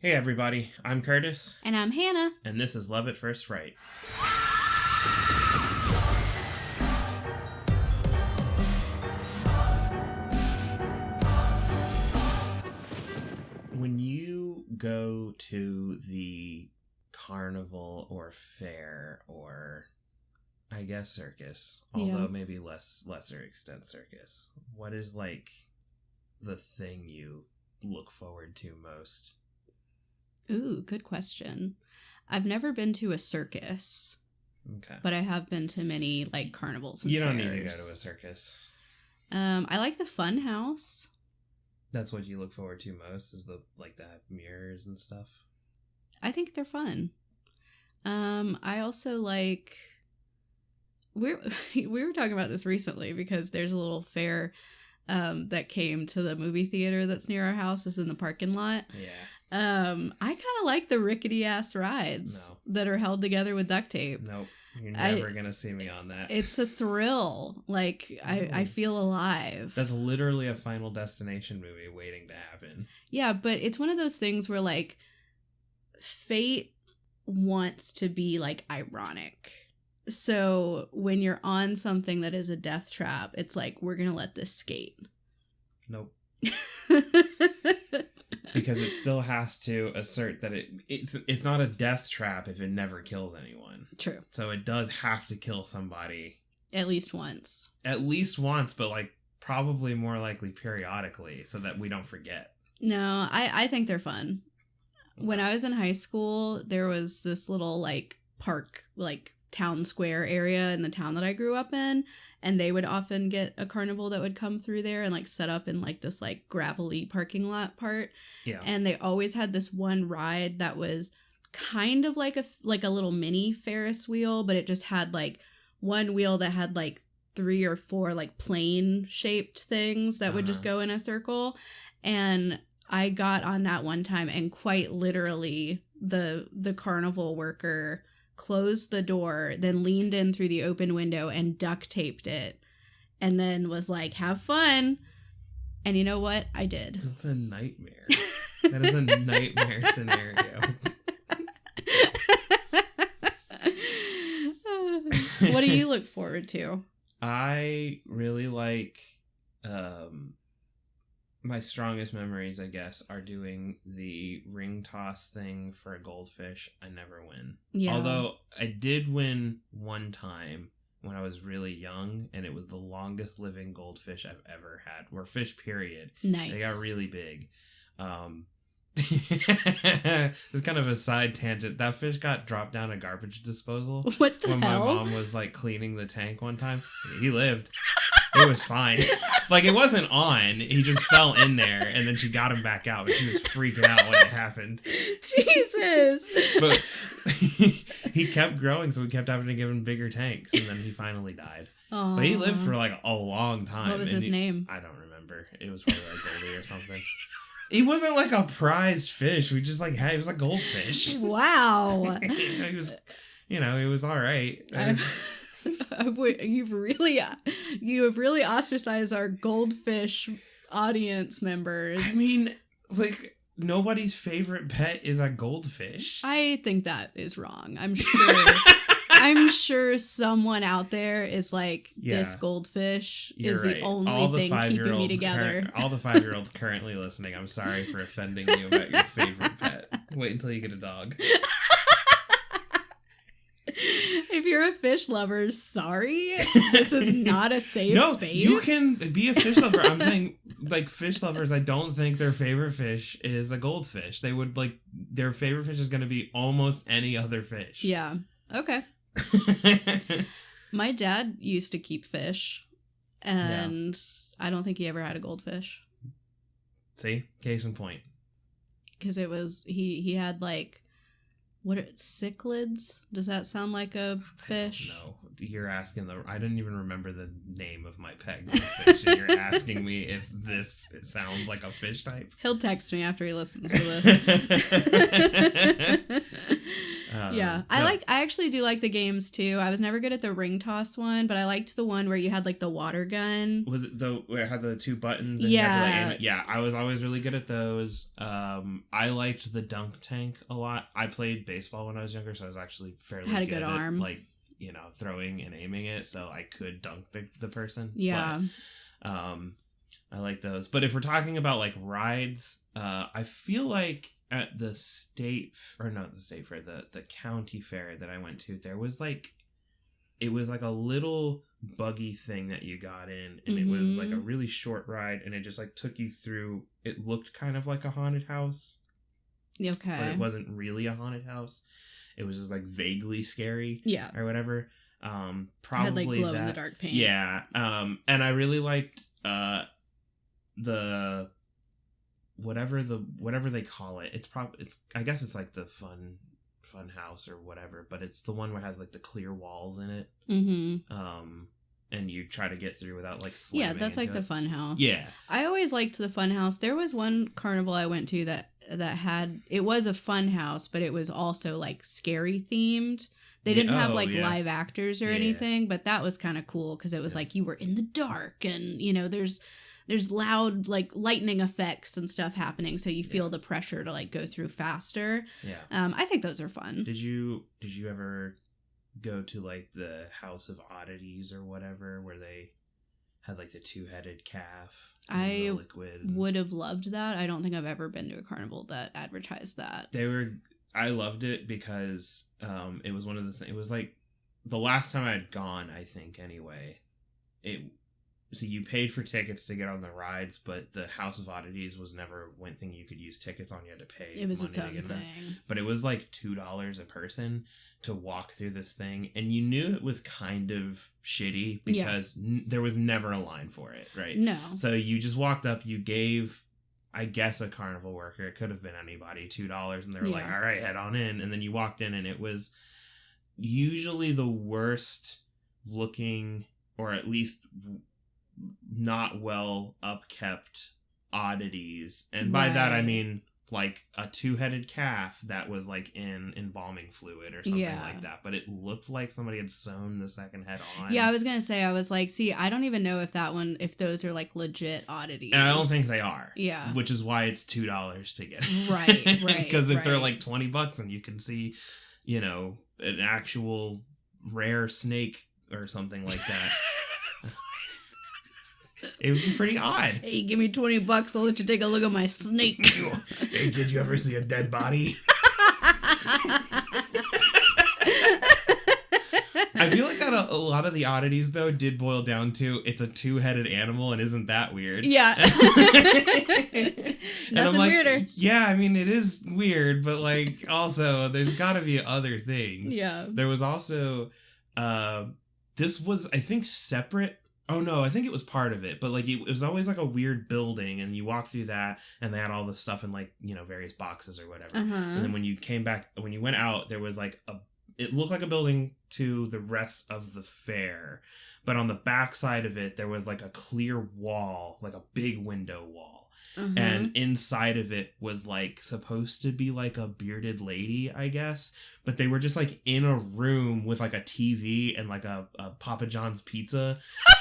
Hey everybody, I'm Curtis. And I'm Hannah. And this is Love at First Fright. When you go to the carnival or fair or I guess circus, although maybe lesser extent circus, what is like the thing you look forward to most? Ooh, good question. I've never been to a circus. Okay. But I have been to many like carnivals and You don't fairs. need to go to a circus. I like the fun house. That's what you look forward to most, is the mirrors and stuff. I think they're fun. I also like we were talking about this recently because there's a little fair that came to the movie theater that's near our house. It's in the parking lot. Yeah. I kind of like the rickety ass rides that are held together with duct tape. Nope. You're never going to see me on that. It's a thrill. Like, I feel alive. That's literally a Final Destination movie waiting to happen. Yeah, but it's one of those things where, like, fate wants to be, like, ironic. So when you're on something that is a death trap, it's like, we're going to let this skate. Nope. Because it still has to assert that it's not a death trap if it never kills anyone. True. So it does have to kill somebody. At least once. At least once, but like probably more likely periodically so that we don't forget. No, I think they're fun. When I was in high school, there was this little like park, like town square area in the town that I grew up in, and they would often get a carnival that would come through there and like set up in like this like gravelly parking lot part. Yeah. And they always had this one ride that was kind of like a little mini Ferris wheel, but it just had like one wheel that had like 3 or 4 like plane shaped things that would just go in a circle. And I got on that one time, and quite literally the carnival worker closed the door, then leaned in through the open window and duct taped it, and then was like, have fun. And you know what? I did. That's a nightmare. That is a nightmare scenario. What do you look forward to? I really like my strongest memories, I guess, are doing the ring toss thing for a goldfish. I never win. Yeah. Although I did win one time when I was really young, and it was the longest living goldfish I've ever had. Or fish, period. Nice. They got really big. It's kind of a side tangent. That fish got dropped down a garbage disposal. What the hell? When my mom was like cleaning the tank one time. He lived. It was fine. Like, it wasn't on. He just fell in there, and then she got him back out, but she was freaking out when it happened. Jesus. But he kept growing, so we kept having to give him bigger tanks, and then he finally died. Aww. But he lived for, like, a long time. What was his name? I don't remember. It was probably, like, Goldie or something. He wasn't, like, a prized fish. We just, like, he was a goldfish. Wow. He was, he was all right. You have really ostracized our goldfish audience members. I mean, like, nobody's favorite pet is a goldfish. I think that is wrong. I'm sure someone out there is like, this goldfish is right. The only thing keeping me together. All the 5-year-olds currently listening, I'm sorry for offending you about your favorite pet. Wait until you get a dog. If you're a fish lover, sorry. This is not a safe space. You can be a fish lover. I'm saying, like, fish lovers, I don't think their favorite fish is a goldfish. They would, like, their favorite fish is going to be almost any other fish. Yeah. Okay. My dad used to keep fish, and I don't think he ever had a goldfish. See? Case in point. Because it was, he had, like, what are cichlids? Does that sound like a fish? No, you're asking I didn't even remember the name of my pet goldfish, and you're asking me if this sounds like a fish type. He'll text me after he listens to this. Yeah. I actually do like the games too. I was never good at the ring toss one, but I liked the one where you had like the water gun. Was it where it had the 2 buttons and yeah. you had to like aim it? Yeah, I was always really good at those. I liked the dunk tank a lot. I played baseball when I was younger, so I was actually fairly had a good good arm. at, like, you know, throwing and aiming it, so I could dunk the person. Yeah. But, I like those. But if we're talking about like rides, I feel like at the the county fair that I went to, there was like, it was like a little buggy thing that you got in, and it was like a really short ride, and it just like took you through. It looked kind of like a haunted house. Okay. But it wasn't really a haunted house. It was just like vaguely scary. Yeah. Or whatever. Probably had like glow in the dark paint. Yeah. And I really liked whatever they call it. It's I guess it's like the fun house or whatever, but it's the one where it has like the clear walls in it. And you try to get through without like slamming. Yeah, that's like the fun house. Yeah. I always liked the fun house. There was one carnival I went to that had, it was a fun house, but it was also like scary themed. They didn't have like live actors or anything, but that was kind of cool because it was like you were in the dark, and you know there's loud like lightning effects and stuff happening, so you feel the pressure to like go through faster. Yeah. I think those are fun. Did you ever go to like the House of Oddities or whatever, where they had like the 2-headed calf? I would have loved that. I don't think I've ever been to a carnival that advertised that. I loved it because it was one of those things. It was like the last time I'd gone, I think, anyway. So you paid for tickets to get on the rides, but the House of Oddities was never one thing you could use tickets on. You had to pay. It was money its own to get thing. them. But it was like $2 a person to walk through this thing, and you knew it was kind of shitty because there was never a line for it, right? No. So you just walked up, you gave, I guess, a carnival worker, it could have been anybody, $2, and they were like, all right, head on in. And then you walked in, and it was usually the worst looking, or at least not well upkept oddities. And by that I mean like a 2-headed calf that was like in embalming fluid or something like that, but it looked like somebody had sewn the second head on. Yeah, I was gonna say, I was like, see, I don't even know if those are like legit oddities. And I don't think they are. Yeah. Which is why it's $2 to get it. Right. Because if they're like $20 and you can see, you know, an actual rare snake or something like that. It would be pretty odd. Hey, give me $20, I'll let you take a look at my snake. Hey, did you ever see a dead body? I feel like that a lot of the oddities, though, did boil down to it's a 2-headed animal, and isn't that weird? Yeah. And I'm like, weirder. Yeah, I mean, it is weird, but like, also, there's got to be other things. Yeah. There was also, this was, I think, separate. Oh no, I think it was part of it, but like it was always like a weird building, and you walk through that, and they had all this stuff in like, you know, various boxes or whatever. And then when you went out, there was like it looked like a building to the rest of the fair, but on the back side of it, there was like a clear wall, like a big window wall. And inside of it was like supposed to be like a bearded lady, I guess, but they were just like in a room with like a TV and like a Papa John's pizza,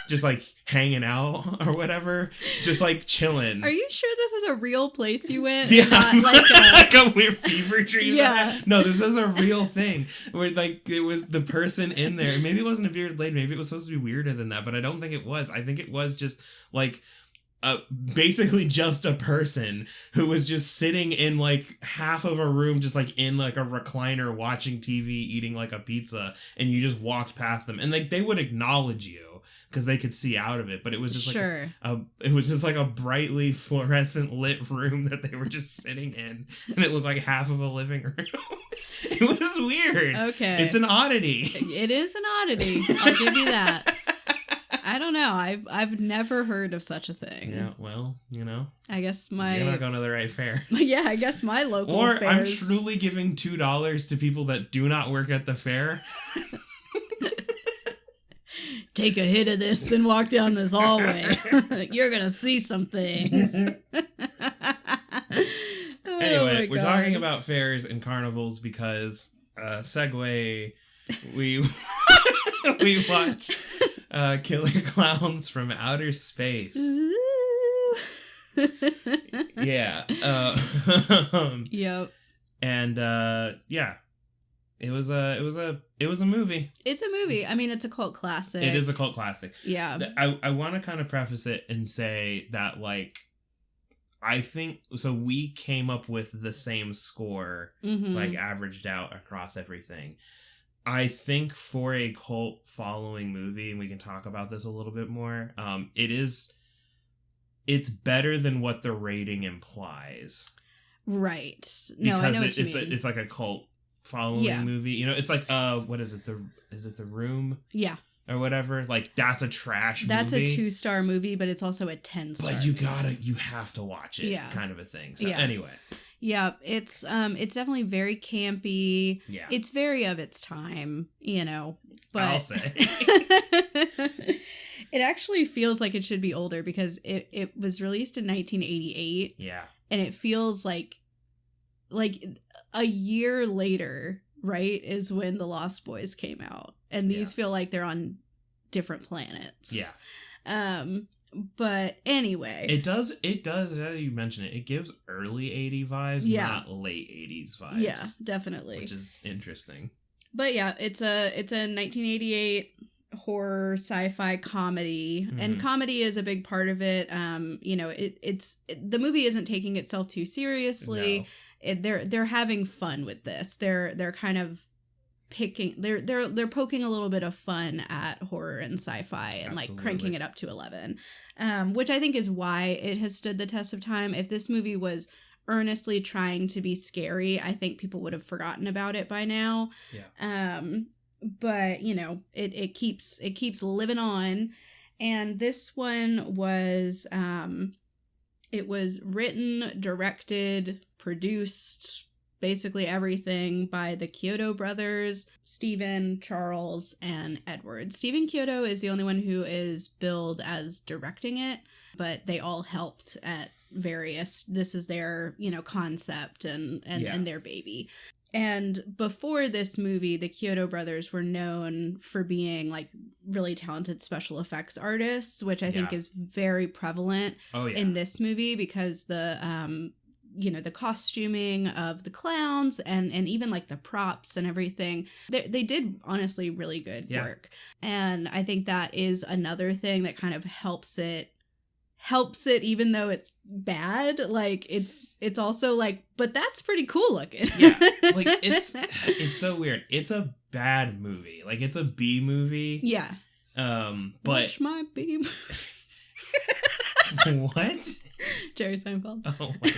just like hanging out or whatever, just like chilling. Are you sure this is a real place you went? Yeah, not like a weird fever dream. Yeah. No, this is a real thing where like it was the person in there. Maybe it wasn't a bearded lady. Maybe it was supposed to be weirder than that, but I don't think it was. I think it was just like basically just a person who was just sitting in like half of a room, just like in like a recliner watching TV, eating like a pizza, and you just walked past them, and like they would acknowledge you because they could see out of it, but it was just like it was just like a brightly fluorescent lit room that they were just sitting in, and it looked like half of a living room. It was weird. Okay, it's an oddity. It is an oddity. I'll give you that. I don't know. I've never heard of such a thing. Yeah, well, you know. I guess you're not going to the right fair. Yeah, I guess my local or fairs. I'm truly giving $2 to people that do not work at the fair. Take a hit of this, then walk down this hallway. You're gonna see some things. Anyway, we're talking about fairs and carnivals because segue. We we watched Killer Klowns from Outer Space. Yeah. Yep. And yeah, it was a movie. It's a movie. I mean, it's a cult classic. It is a cult classic. Yeah. I want to kind of preface it and say that, like, I think so. We came up with the same score, like averaged out across everything. I think for a cult following movie, and we can talk about this a little bit more, it's better than what the rating implies. Right. No, I know what you mean. It's like a cult following movie. You know, it's like what is it? Is it The Room? Yeah. Or whatever. Like, that's a trash movie. That's a 2-star movie, but it's also a 10-star. But you have to watch it, kind of a thing. So anyway. Yeah, it's definitely very campy. Yeah. It's very of its time, you know. But I'll say. It actually feels like it should be older because it was released in 1988. Yeah. And it feels like a year later, right, is when The Lost Boys came out. And these feel like they're on different planets. Yeah. But anyway. It does, now that you mention it, it gives early 80s vibes, not late 80s vibes. Yeah, definitely. Which is interesting. But yeah, it's a 1988 horror sci-fi comedy, and comedy is a big part of it. You know, the movie isn't taking itself too seriously. No. They're having fun with this. They're kind of picking, they're poking a little bit of fun at horror and sci-fi and like cranking it up to 11, which I think is why it has stood the test of time. If this movie was earnestly trying to be scary, I think people would have forgotten about it by now. Yeah. But you know, it keeps living on, and this one was it was written, directed, produced, basically everything by the Chiodo brothers, Stephen, Charles, and Edward. Stephen Chiodo is the only one who is billed as directing it, but they all helped at various. This is their, you know, concept and their baby. And before this movie, the Chiodo brothers were known for being like really talented special effects artists, which I think is very prevalent in this movie because the you know, the costuming of the clowns and even like the props and everything, they did honestly really good work. And I think that is another thing that kind of helps it even though it's bad. Like it's also like, but that's pretty cool looking. Yeah, like it's so weird. It's a bad movie. Like, it's a B movie. Yeah. But watch my B movie. What? Jerry Seinfeld. Oh my God.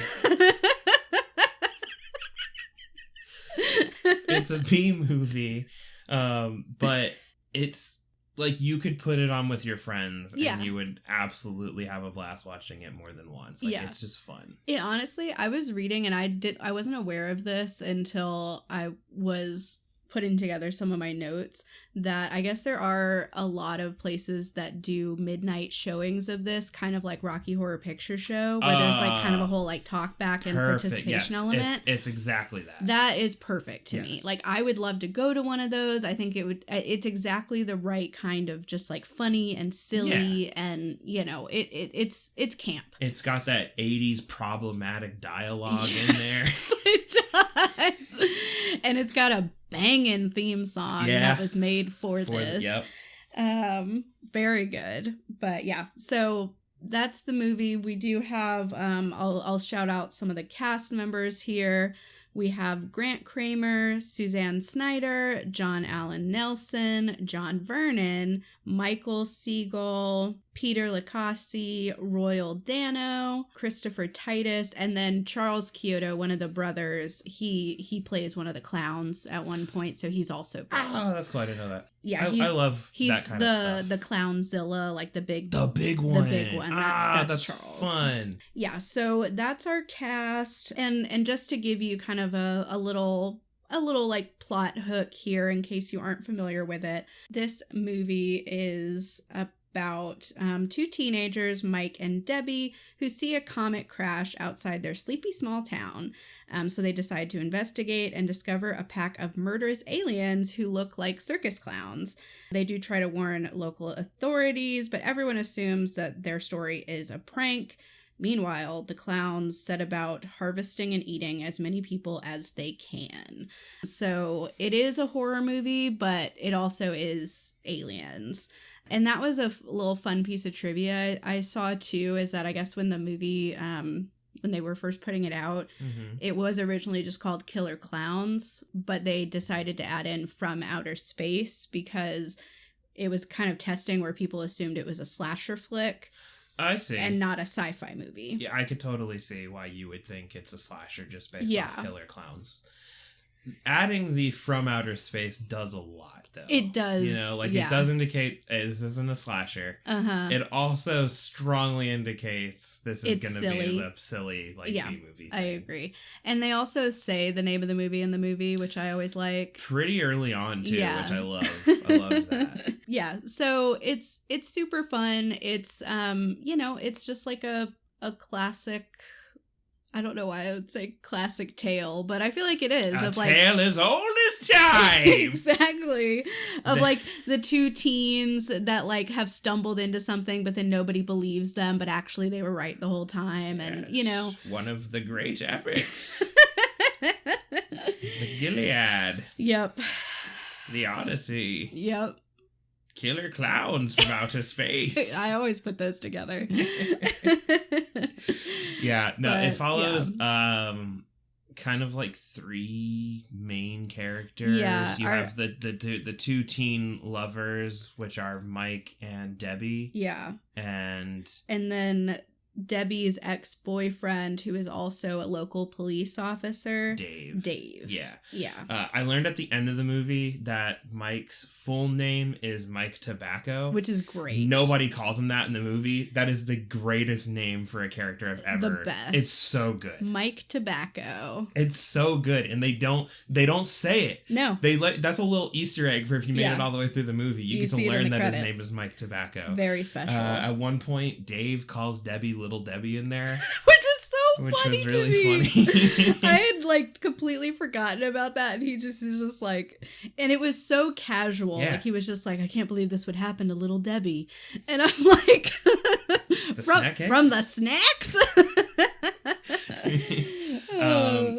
It's a B movie. But it's like, you could put it on with your friends and you would absolutely have a blast watching it more than once. Like, it's just fun. Yeah, honestly, I was reading and I wasn't aware of this until I was putting together some of my notes, that I guess there are a lot of places that do midnight showings of this, kind of like Rocky Horror Picture Show, where there's like kind of a whole like talk back and participation element. It's exactly that. That is perfect to me. Like, I would love to go to one of those. I think it's exactly the right kind of just like funny and silly and, you know, it's camp. It's got that 80s problematic dialogue in there. Yes, it does. And it's got a banging theme song that was made for this. Yep. Very good. But yeah, so that's the movie. We do have I'll shout out some of the cast members here. We have Grant Kramer, Suzanne Snyder, John Allen Nelson, John Vernon, Michael Siegel, Peter Licassi, Royal Dano, Christopher Titus, and then Charles Chiodo, one of the brothers. He plays one of the clowns at one point, so he's also good. Oh, that's cool. I didn't know that. Yeah, I love that kind of stuff. The Clownzilla, like the big one. The big one. That's Charles. Fun. Yeah, so that's our cast, and just to give you kind of a little like plot hook here in case you aren't familiar with it. This movie is about two teenagers, Mike and Debbie, who see a comet crash outside their sleepy small town. So they decide to investigate and discover a pack of murderous aliens who look like circus clowns. They do try to warn local authorities, but everyone assumes that their story is a prank. Meanwhile, the clowns set about harvesting and eating as many people as they can. So it is a horror movie, but it also is aliens. And that was a little fun piece of trivia I saw too, is that I guess when the movie, when they were first putting it out, it was originally just called Killer Klowns, but they decided to add in From Outer Space because it was kind of testing where people assumed it was a slasher flick. I see. And not a sci-fi movie. Yeah, I could totally see why you would think it's a slasher just based off Killer Klowns. Adding the From Outer Space does a lot, though. It does. You know, like, it does indicate this isn't a slasher. It also strongly indicates this is going to be a silly, like, B-movie thing. I agree. And they also say the name of the movie in the movie, which I always like. Pretty early on, too, which I love. I love that. Yeah, so it's super fun. It's, you know, it's just like a classic... I don't know why I would say classic tale, but I feel like it is. A tale as old as time! Exactly. Of like the two teens that like have stumbled into something, but then nobody believes them, but actually they were right the whole time. And, you know. One of the great epics. The Gilead. Yep. The Odyssey. Yep. Killer Klowns from Outer Space. I always put those together. Yeah, no, but, it follows kind of like three main characters. Yeah, you have the two teen lovers, which are Mike and Debbie. Yeah. And then Debbie's ex-boyfriend, who is also a local police officer. Dave. Yeah. Yeah. I learned at the end of the movie that Mike's full name is Mike Tobacco. Which is great. Nobody calls him that in the movie. That is the greatest name for a character I've ever heard. The best. It's so good. Mike Tobacco. It's so good. And they don't say it. No. That's a little Easter egg for if you made it all the way through the movie. You get to learn that his name is Mike Tobacco. Very special. At one point, Dave calls Debbie Little Debbie in there. Which was so funny to me. Funny. I had like completely forgotten about that, and he just is just like, and it was so casual. Like he was just like, I can't believe this would happen to Little Debbie. And I'm like, from the snacks?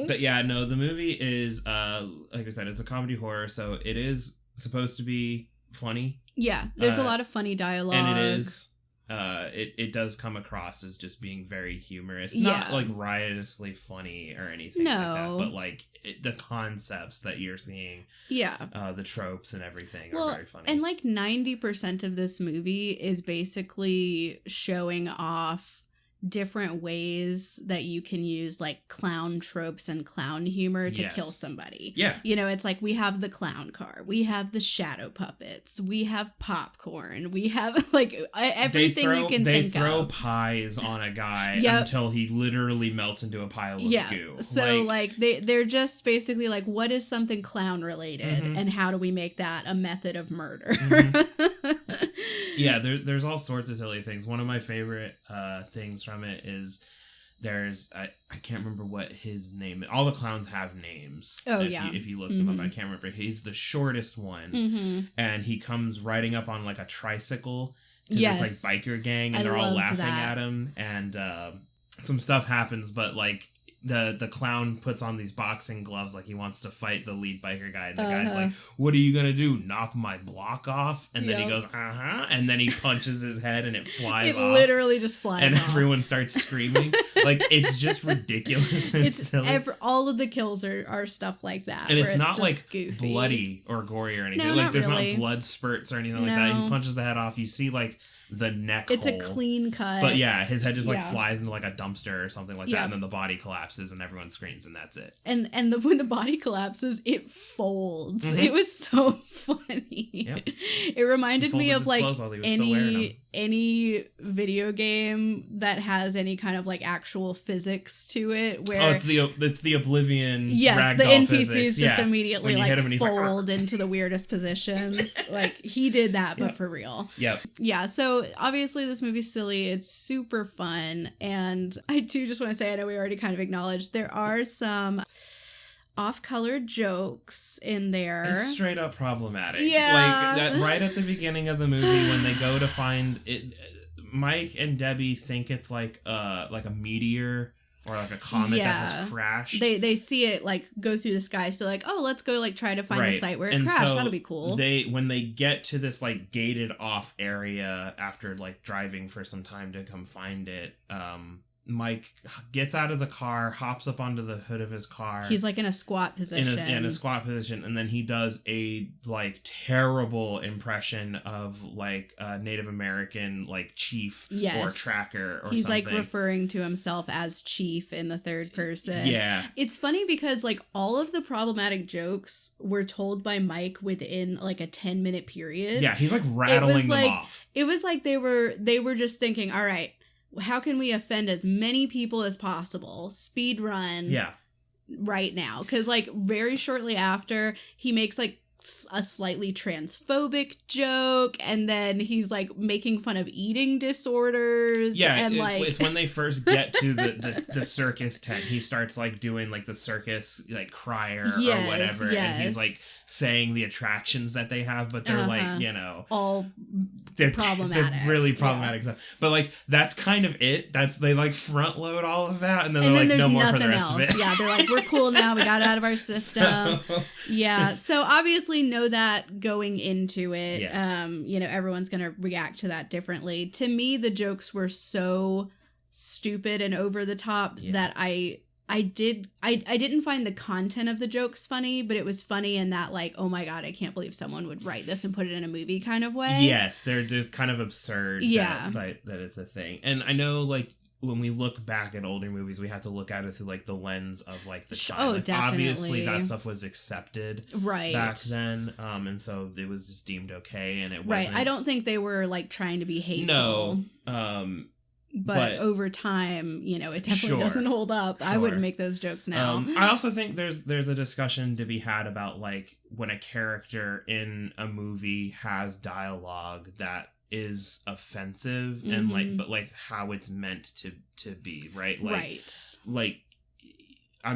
But yeah, no, the movie is like I said, it's a comedy horror, so it is supposed to be funny. Yeah, there's a lot of funny dialogue. And it is. It does come across as just being very humorous, not like riotously funny or anything like that, but like the concepts that you're seeing, the tropes and everything are very funny. And like 90% of this movie is basically showing off different ways that you can use like clown tropes and clown humor to kill somebody. Yeah. You know, it's like we have the clown car, we have the shadow puppets, we have popcorn, we have like everything you can think of. They throw pies on a guy until he literally melts into a pile of goo. So like they're just basically like, what is something clown related and how do we make that a method of murder? Yeah, there's all sorts of silly things. One of my favorite things from it is there's I can't remember what his name is. All the clowns have names. If you look them up, I can't remember. He's the shortest one, and he comes riding up on like a tricycle to this like biker gang, and they're all laughing at him, and some stuff happens, but like the clown puts on these boxing gloves like he wants to fight the lead biker guy, and the guy's like, what are you gonna do, knock my block off? And then he goes and then he punches his head and it flies off. It literally just flies and off. Everyone starts screaming. Like, it's just ridiculous and silly. All of the kills are stuff like that, and it's not like goofy. Bloody or gory or anything. No, like there's really. not blood spurts or anything like that. He punches the head off. You see like the neck it's hole. A clean cut, but yeah, his head just like flies into like a dumpster or something like that, and then the body collapses and everyone screams, and that's it. And when the body collapses, it folds. It was so funny. It reminded me of like any video game that has any kind of like actual physics to it, where it's the Oblivion. Yes, the NPCs physics. Just immediately like fold into the weirdest positions. Like he did that, but for real. Yep. Yeah. So obviously this movie's silly. It's super fun, and I do just want to say, I know we already kind of acknowledged there are some off-color jokes in there. It's straight up problematic. Yeah. Like that right at the beginning of the movie when they go to find it, Mike and Debbie think it's like a meteor or like a comet that has crashed. They see it like go through the sky, so like, oh, let's go like try to find the site where it crashed. So that'll be cool. When they get to this like gated off area after like driving for some time to come find it, Mike gets out of the car, hops up onto the hood of his car. He's like in a squat position. In a squat position, and then he does a like terrible impression of like a Native American like chief or tracker or He's something. Like referring to himself as chief in the third person. Yeah. It's funny because like all of the problematic jokes were told by Mike within like a 10-minute period. Yeah, he's like rattling them off. It was like they were just thinking, all right, how can we offend as many people as possible? Speed run. Yeah. Right now. Because like very shortly after, he makes like a slightly transphobic joke, and then he's like making fun of eating disorders. Yeah, and it's when they first get to the circus tent. He starts like doing like the circus like crier or whatever, and he's like saying the attractions that they have, but they're like, you know, all they're problematic. They're really problematic stuff. But like that's kind of it. They like front load all of that, and then they're like no more for the rest of it. Yeah, they're like, we're cool now. We got it out of our system. So obviously know that going into it. You know, everyone's gonna react to that differently. To me, the jokes were so stupid and over the top that I didn't find the content of the jokes funny, but it was funny in that like, oh my god, I can't believe someone would write this and put it in a movie kind of way. Yes, they're just kind of absurd. That it's a thing. And I know like when we look back at older movies, we have to look at it through like the lens of like the time. Oh, like, definitely. Obviously, that stuff was accepted back then, and so it was just deemed okay, and it wasn't. I don't think they were like trying to be hateful. No. But over time, you know, it definitely doesn't hold up. I wouldn't make those jokes now. I also think there's a discussion to be had about like when a character in a movie has dialogue that is offensive and like, but like how it's meant to be, right? Like, like I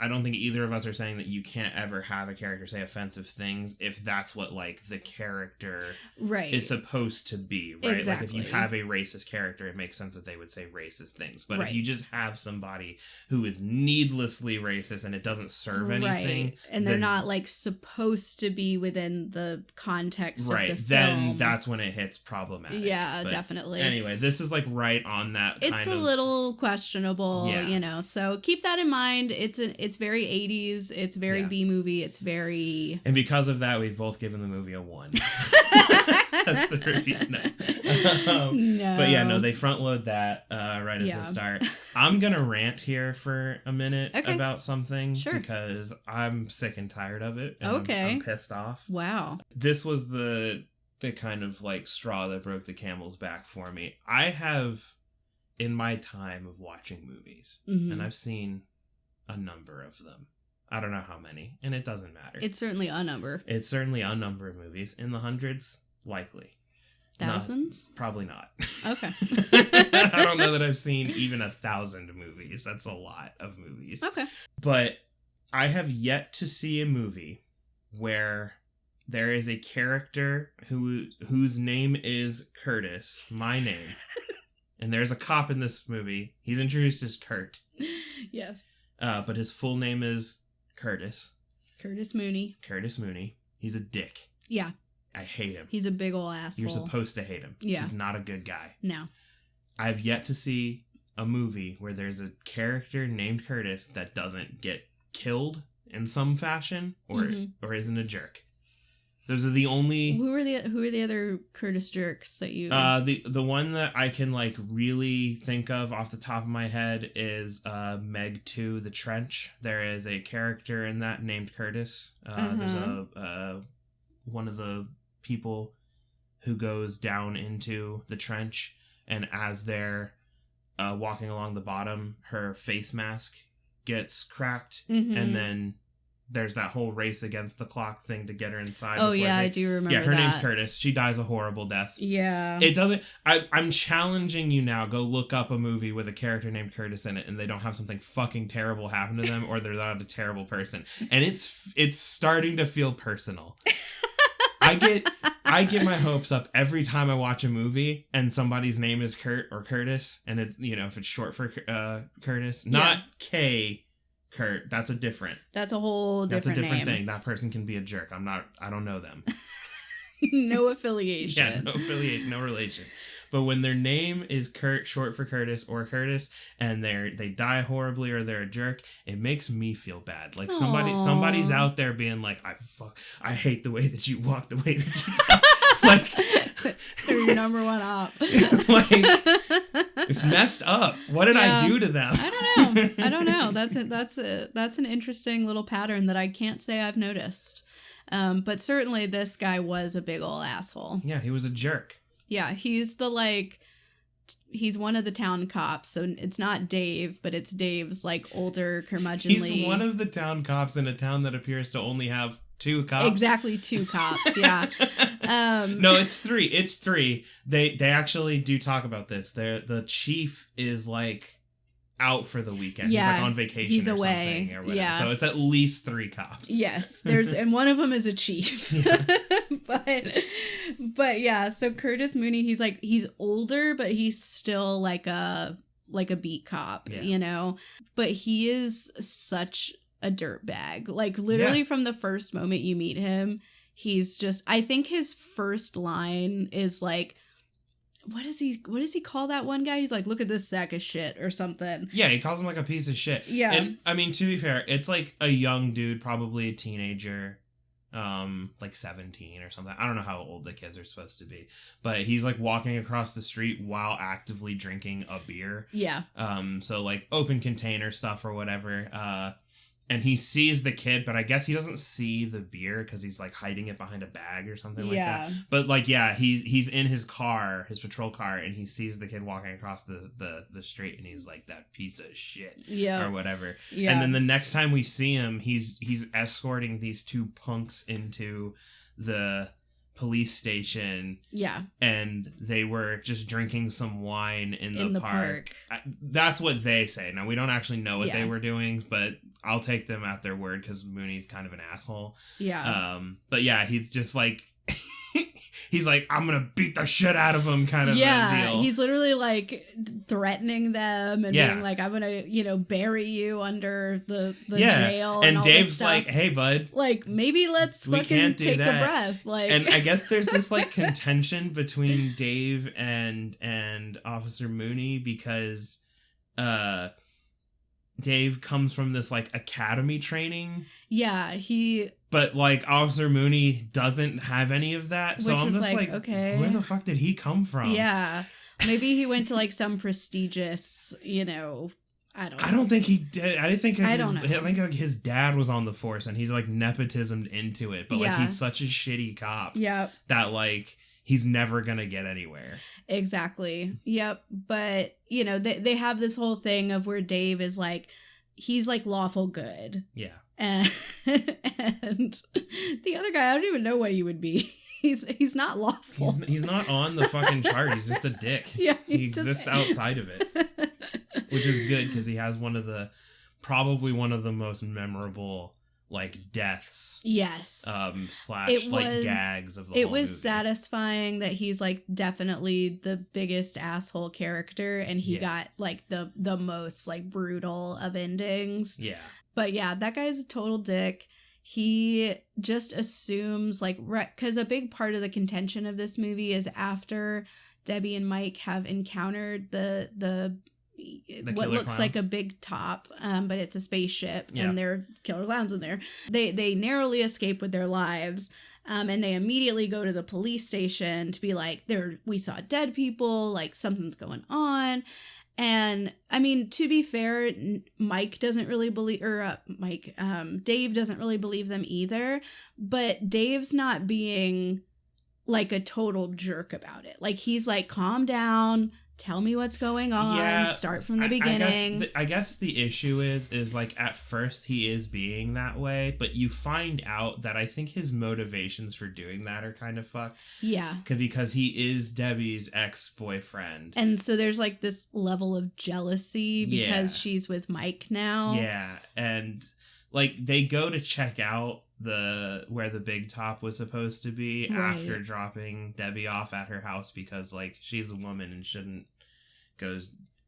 don't think either of us are saying that you can't ever have a character say offensive things if that's what like the character is supposed to be, right? Exactly. Like if you have a racist character, it makes sense that they would say racist things. But if you just have somebody who is needlessly racist and it doesn't serve anything, and they're not like supposed to be within the context of the film, then that's when it hits problematic. Yeah, but definitely. Anyway, this is like right on that. It's a little questionable, you know. So keep that in mind. It's very 80s. It's very B movie. It's very... And because of that, we've both given the movie a 1. That's the review. No. But yeah, no, they front load that right at the start. I'm going to rant here for a minute about something because I'm sick and tired of it. And I'm pissed off. Wow. This was the kind of like straw that broke the camel's back for me. I have, in my time of watching movies, and I've seen a number of them. I don't know how many, and it doesn't matter. It's certainly a number. It's certainly a number of movies. In the hundreds, likely. Thousands? Probably not. Okay. I don't know that I've seen even 1,000 movies. That's a lot of movies. Okay. But I have yet to see a movie where there is a character whose name is Curtis, my name. And there's a cop in this movie. He's introduced as Kurt. Yes. But his full name is Curtis. Curtis Mooney. Curtis Mooney. He's a dick. Yeah. I hate him. He's a big ol' asshole. You're supposed to hate him. Yeah. He's not a good guy. No. I've yet to see a movie where there's a character named Curtis that doesn't get killed in some fashion or isn't a jerk. Those are the only... Who are the other Curtis jerks that you... The one that I can like really think of off the top of my head is Meg 2, The Trench. There is a character in that named Curtis. There's one of the people who goes down into the trench, and as they're walking along the bottom, her face mask gets cracked, and then there's that whole race against the clock thing to get her inside. Oh yeah, I do remember. Yeah, her that. name's Curtis. She dies a horrible death. Yeah. It doesn't. I'm challenging you now. Go look up a movie with a character named Curtis in it, and they don't have something fucking terrible happen to them, or they're not a terrible person. And it's starting to feel personal. I get my hopes up every time I watch a movie and somebody's name is Kurt or Curtis, and it's, you know, if it's short for Curtis, not K. Kurt, that's a whole different name. Thing. That person can be a jerk. I don't know them. No affiliation. Yeah, no affiliation, no relation. But when their name is Kurt, short for Curtis or Curtis, and they die horribly or they're a jerk, it makes me feel bad. Like somebody's out there being like, I hate the way that you walk, the way that you talk. Like, they're your number one op. Like, it's messed up. What did I do to them? I don't know. That's an interesting little pattern that I can't say I've noticed. But certainly this guy was a big ol' asshole. Yeah, he was a jerk. Yeah, he's one of the town cops, so it's not Dave, but it's Dave's like older curmudgeonly. He's one of the town cops in a town that appears to only have 2 cops. Exactly, 2 cops. Yeah. No, it's 3. It's 3. They actually do talk about this. The chief is like out for the weekend. Yeah, he's like on vacation. He's away. Something or whatever. Yeah. So it's at least 3 cops. Yes, and one of them is a chief. Yeah. but yeah, so Curtis Mooney, he's older, but he's still like a beat cop, you know. But he is such a dirtbag. Like literally from the first moment you meet him, he's just, I think his first line is like, what does he call that one guy? He's like, look at this sack of shit or something. Yeah, he calls him like a piece of shit. Yeah. And I mean, to be fair, it's like a young dude, probably a teenager, like 17 or something. I don't know how old the kids are supposed to be, but he's like walking across the street while actively drinking a beer. Yeah. So like open container stuff or whatever. And he sees the kid, but I guess he doesn't see the beer because he's like hiding it behind a bag or something like that. But like, yeah, he's in his car, his patrol car, and he sees the kid walking across the street, and he's like, that piece of shit, or whatever. Yeah. And then the next time we see him, he's escorting these 2 punks into the police station. Yeah. And they were just drinking some wine in the park. That's what they say. Now, we don't actually know what they were doing, but I'll take them at their word because Mooney's kind of an asshole. Yeah. But yeah, he's just like, he's like, I'm gonna beat the shit out of him kind of deal. He's literally like threatening them and being like, I'm gonna, bury you under the jail. And all Dave's this stuff. like, hey bud, like maybe let's fucking take a breath. Like, and I guess there's this like contention between Dave and Officer Mooney because Dave comes from this like academy training. Yeah, but like Officer Mooney doesn't have any of that. So I'm just like, okay, where the fuck did he come from? Yeah. Maybe he went to like some prestigious, I don't think he did. I think like his dad was on the force and he's like nepotismed into it. But like he's such a shitty cop. Yeah. That like he's never gonna get anywhere. Exactly. Yep. But they have this whole thing of where Dave is like, he's like lawful good. Yeah. And the other guy, I don't even know what he would be. He's not lawful. He's not on the fucking chart. He's just a dick. Yeah, he exists outside of it, which is good because he has probably one of the most memorable like deaths. Yes. Slash like gags of the whole movie. It was satisfying that he's like definitely the biggest asshole character, and he got like the most like brutal of endings. Yeah. But yeah, that guy's a total dick. He just assumes like, because a big part of the contention of this movie is after Debbie and Mike have encountered the what looks clowns. Like a big top, but it's a spaceship, and there are killer clowns in there. They narrowly escape with their lives, and they immediately go to the police station to be like, we saw dead people, like something's going on. And I mean, to be fair, Mike doesn't really believe, or Dave doesn't really believe them either. But Dave's not being like a total jerk about it. Like, he's like, calm down, tell me what's going on, start from the beginning. I guess the issue is like, at first he is being that way, but you find out that I think his motivations for doing that are kind of fucked. Yeah. Because he is Debbie's ex-boyfriend. And so there's like this level of jealousy because she's with Mike now. Yeah. And like, they go to check out where the big top was supposed to be after dropping Debbie off at her house because like she's a woman and shouldn't go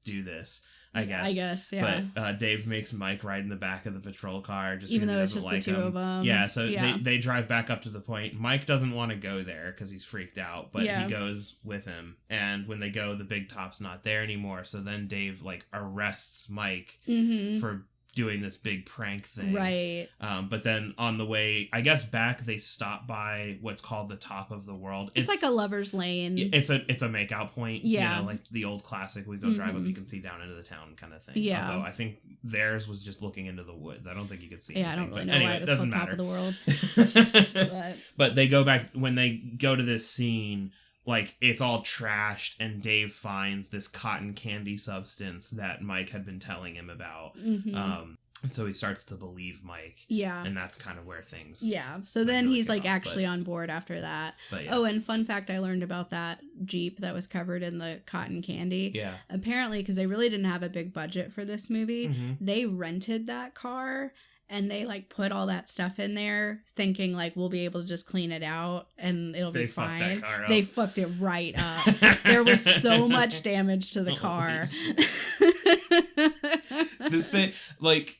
do this, I guess. Yeah. But Dave makes Mike ride in the back of the patrol car just even though it's just the two of them. Yeah, so they drive back up to the point. Mike doesn't want to go there because he's freaked out, but he goes with him. And when they go, the big top's not there anymore. So then Dave like arrests Mike for doing this big prank thing. Right. But then on the way, I guess back, they stop by what's called the top of the world. It's like a lover's lane. It's a makeout point. Yeah. You know, like the old classic, we go drive up, you can see down into the town kind of thing. Yeah. Although I think theirs was just looking into the woods. I don't think you could see anything. I don't really know anyway, why it was called Top of the World. But they go back, when they go to this scene, like, it's all trashed, and Dave finds this cotton candy substance that Mike had been telling him about. And so he starts to believe Mike. Yeah. And that's kind of where things... Yeah. So then he's, like, actually on board after that. Oh, and fun fact I learned about that Jeep that was covered in the cotton candy. Yeah. Apparently, because they really didn't have a big budget for this movie, they rented that car... And they, like, put all that stuff in there thinking, like, we'll be able to just clean it out and it'll be fine. They fucked it right up. There was so much damage to the car. This thing, like,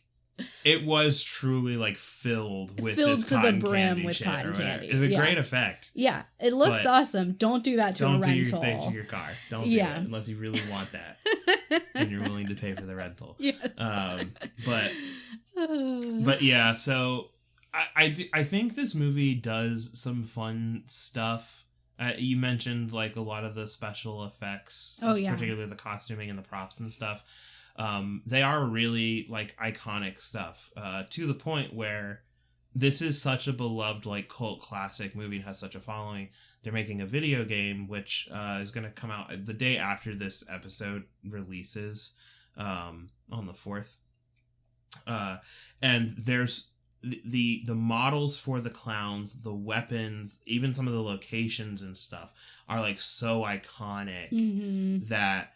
it was truly, like, filled with this to cotton the brim candy with cotton candy. It's a great effect. Yeah, it looks awesome. Don't do that to a rental. Don't do your car. Don't do it unless you really want that. And you're willing to pay for the rental. Yes. But yeah, so I think this movie does some fun stuff. You mentioned like a lot of the special effects, particularly the costuming and the props and stuff. They are really like iconic stuff to the point where this is such a beloved like cult classic movie and has such a following. They're making a video game which is going to come out the day after this episode releases on the 4th. And there's the models for the clowns, the weapons, even some of the locations and stuff are like so iconic that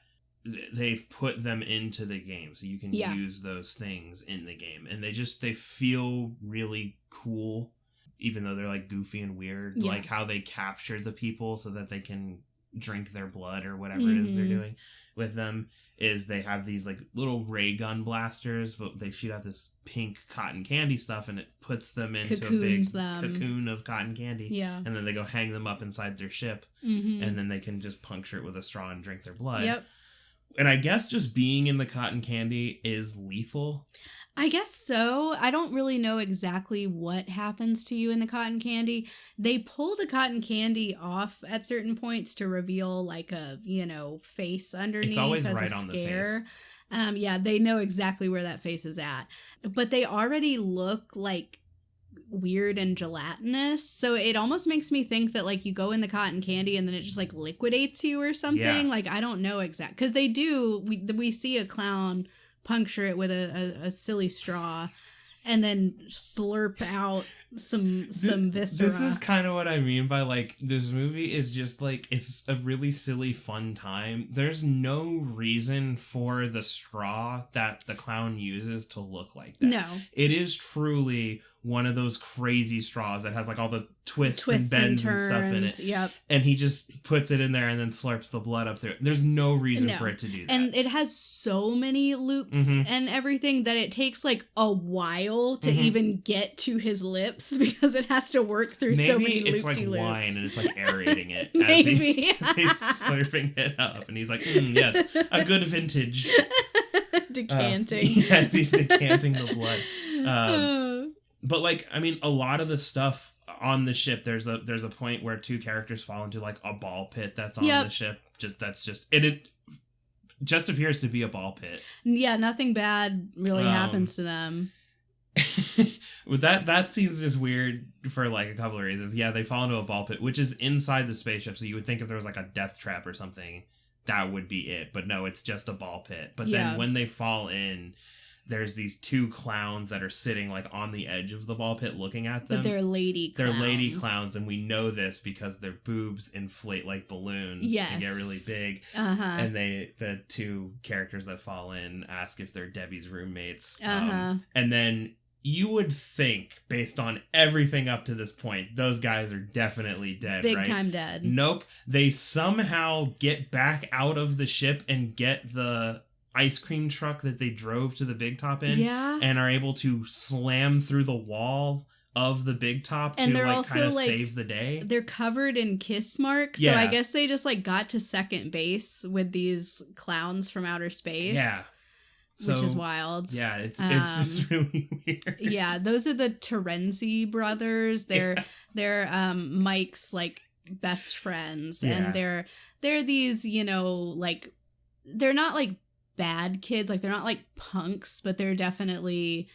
they've put them into the game, so you can use those things in the game, and they feel really cool, even though they're like goofy and weird. Like how they capture the people so that they can drink their blood or whatever it is they're doing with them. Is they have these like little ray gun blasters, but they shoot out this pink cotton candy stuff, and it puts them into a big cocoon of cotton candy. Yeah, and then they go hang them up inside their ship, and then they can just puncture it with a straw and drink their blood. Yep. And I guess just being in the cotton candy is lethal. I guess so. I don't really know exactly what happens to you in the cotton candy. They pull the cotton candy off at certain points to reveal like a, face underneath. It's always as right a on the scare. face. Yeah, they know exactly where that face is at. But they already look like weird and gelatinous, so it almost makes me think that like you go in the cotton candy and then it just like liquidates you or something. Like I don't know exactly, because they do. We see a clown puncture it with a silly straw and then slurp out some viscera. This is kind of what I mean by like this movie is just like it's a really silly fun time. There's no reason for the straw that the clown uses to look like that. No, it is truly one of those crazy straws that has like all the twists and bends and stuff in it. Yep. And he just puts it in there and then slurps the blood up through it. There's no reason for it to do that. And it has so many loops and everything that it takes like a while to even get to his lips because it has to work through so many loop-de-loops. Maybe it's like wine and it's like aerating it Maybe. as he's slurping it up. And he's like, yes, a good vintage. Decanting. Yes, he's decanting the blood. But like, I mean, a lot of the stuff on the ship, there's a point where two characters fall into like a ball pit that's on the ship. It just appears to be a ball pit. Yeah, nothing bad really happens to them. But that scene's just weird for like a couple of reasons. Yeah, they fall into a ball pit, which is inside the spaceship, so you would think if there was like a death trap or something, that would be it. But no, it's just a ball pit. But then when they fall in, there's these two clowns that are sitting like on the edge of the ball pit looking at them. But they're lady clowns. They're lady clowns, and we know this because their boobs inflate like balloons and get really big. And the two characters that fall in ask if they're Debbie's roommates. And then you would think, based on everything up to this point, those guys are definitely dead, Big time dead. Nope. They somehow get back out of the ship and get the ice cream truck that they drove to the Big Top in, and are able to slam through the wall of the Big Top and to like kind of save the day. They're covered in kiss marks, so I guess they just like got to second base with these clowns from outer space. Yeah. Which is wild. Yeah, it's just really weird. Yeah, those are the Terenzi brothers. They're Mike's like best friends, and they're these, you know, like they're not like bad kids, like they're not like punks, but they're definitely,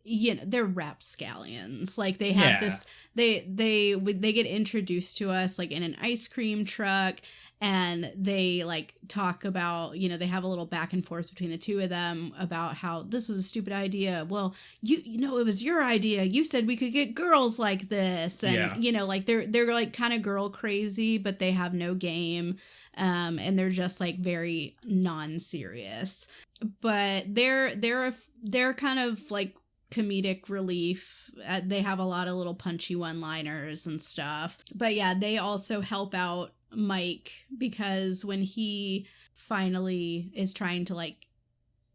you know, they're rapscallions. Like they have this, they get introduced to us like in an ice cream truck. And they like talk about, you know, they have a little back and forth between the two of them about how this was a stupid idea. Well, you know, it was your idea. You said we could get girls like this. And, you know, like they're like kind of girl crazy, but they have no game. And they're just like very non-serious. But they're kind of like comedic relief. They have a lot of little punchy one-liners and stuff. But yeah, they also help out Mike because when he finally is trying to like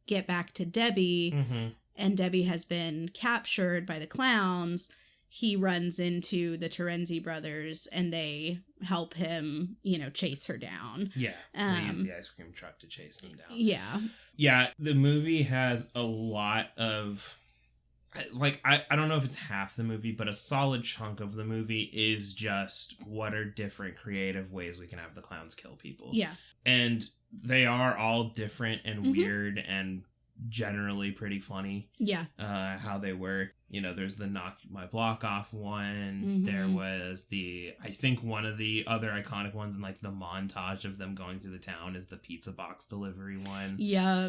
get back to Debbie and Debbie has been captured by the clowns, he runs into the Terenzi brothers and they help him, you know, chase her down. Yeah, they use the ice cream truck to chase them down. Yeah, the movie has a lot of, like, I don't know if it's half the movie, but a solid chunk of the movie is just what are different creative ways we can have the clowns kill people. Yeah. And they are all different and weird and generally pretty funny. Yeah. How they work. You know, there's the knock my block off one. There was I think one of the other iconic ones in like the montage of them going through the town is the pizza box delivery one. Yeah.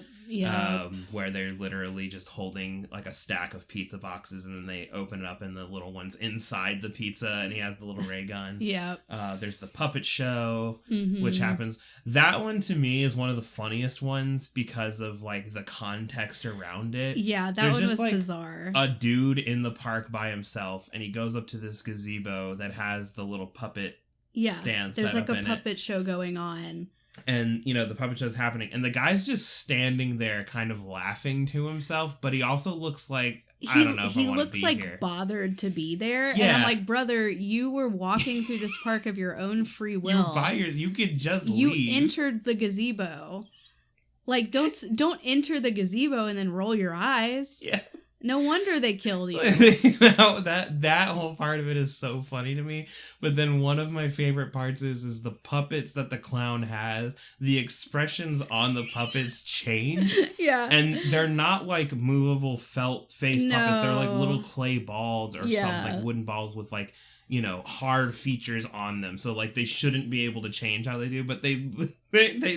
Where they're literally just holding like a stack of pizza boxes and then they open it up and the little one's inside the pizza and he has the little ray gun. There's the puppet show, which happens. That one to me is one of the funniest ones because of like the context around it. Yeah, that one was like bizarre. A dude in the park by himself and he goes up to this gazebo that has the little puppet stand there's set like up a in puppet show going on and you know the puppet show's happening and the guy's just standing there kind of laughing to himself, but he also looks like I don't know if he I want to looks be like here. Bothered to be there. And I'm like, brother, you were walking through this park of your own free will. You could just leave. You entered the gazebo. Like, don't enter the gazebo and then roll your eyes. Yeah. No wonder they killed you. that whole part of it is so funny to me. But then one of my favorite parts is the puppets that the clown has. The expressions on the puppets change. Yeah. And they're not like movable felt face puppets. They're like little clay balls or something, like wooden balls with like, you know, hard features on them. So like they shouldn't be able to change how they do, but they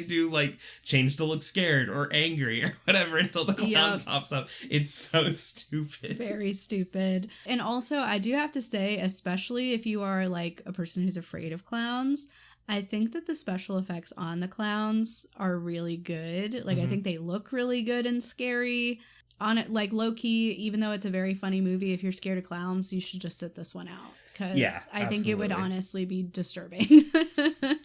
do like change to look scared or angry or whatever until the clown pops up. It's so stupid. Very stupid. And also I do have to say, especially if you are like a person who's afraid of clowns, I think that the special effects on the clowns are really good. Like I think they look really good and scary. On it, like low-key, even though it's a very funny movie, if you're scared of clowns, you should just sit this one out. Because I think it would honestly be disturbing.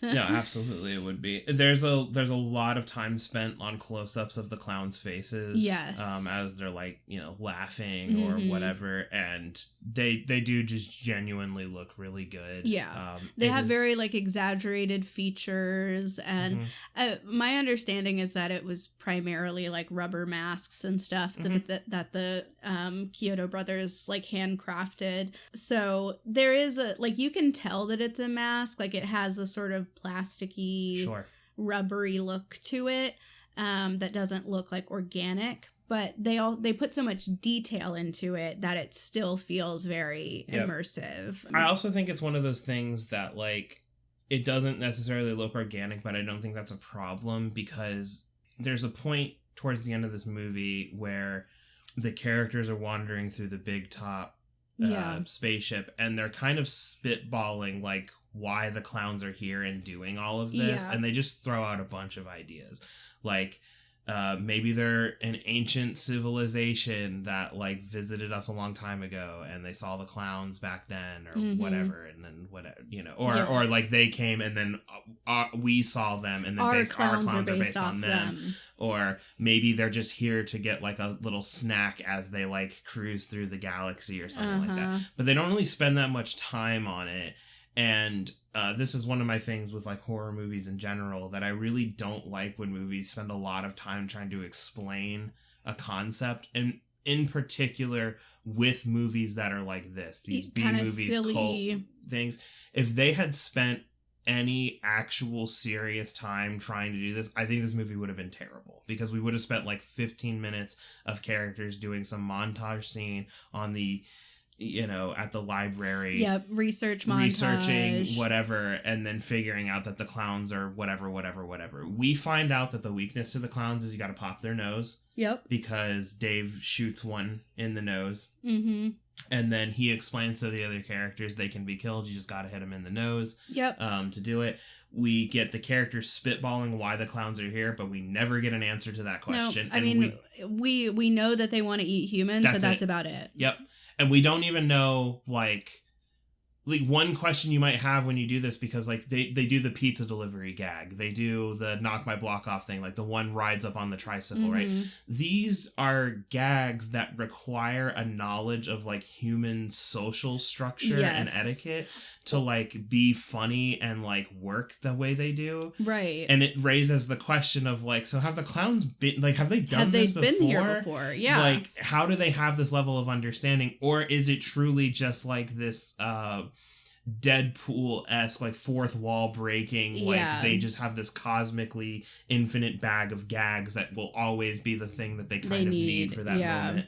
No, absolutely it would be. There's a lot of time spent on close-ups of the clowns' faces. Yes. As they're like, you know, laughing or whatever. And they do just genuinely look really good. Yeah. They have very like exaggerated features. And my understanding is that it was primarily like rubber masks and stuff that the Kyoto brothers like handcrafted. So there is a, like, you can tell that it's a mask. Like, it has a sort of plasticky, rubbery look to it that doesn't look, like, organic. but they put so much detail into it that it still feels very immersive. I also think it's one of those things that, like, it doesn't necessarily look organic, but I don't think that's a problem, because there's a point towards the end of this movie where the characters are wandering through the big top spaceship, and they're kind of spitballing, like, why the clowns are here and doing all of this, and they just throw out a bunch of ideas. Like, maybe they're an ancient civilization that, like, visited us a long time ago, and they saw the clowns back then, or whatever, and then whatever, you know, or like they came and then we saw them, and then our clowns are based on them. Or maybe they're just here to get, like, a little snack as they, like, cruise through the galaxy or something like that. But they don't really spend that much time on it. And this is one of my things with, like, horror movies in general, that I really don't like when movies spend a lot of time trying to explain a concept, and in particular with movies that are like this, these B movies, cult things. If they had spent any actual serious time trying to do this, I think this movie would have been terrible, because we would have spent like 15 minutes of characters doing some montage scene on the, you know, at the library. Yep, researching whatever, and then figuring out that the clowns are whatever. We find out that the weakness to the clowns is you gotta pop their nose. Yep. Because Dave shoots one in the nose. Mm-hmm. And then he explains to the other characters they can be killed, you just gotta hit them in the nose. Yep. To do it. We get the characters spitballing why the clowns are here, but we never get an answer to that question. No, I mean, we know that they want to eat humans, but that's about it. Yep. And we don't even know, like one question you might have when you do this, because, like, they do the pizza delivery gag. They do the knock my block off thing. Like, the one rides up on the tricycle, right? These are gags that require a knowledge of, like, human social structure and etiquette to, like, be funny and, like, work the way they do. Right. And it raises the question of, like, so have the clowns been, like, have they done this before? Have they been here before? Yeah. Like, how do they have this level of understanding? Or is it truly just, like, this, Deadpool-esque, like, fourth wall breaking, like, they just have this cosmically infinite bag of gags that will always be the thing that they kind of need for that moment,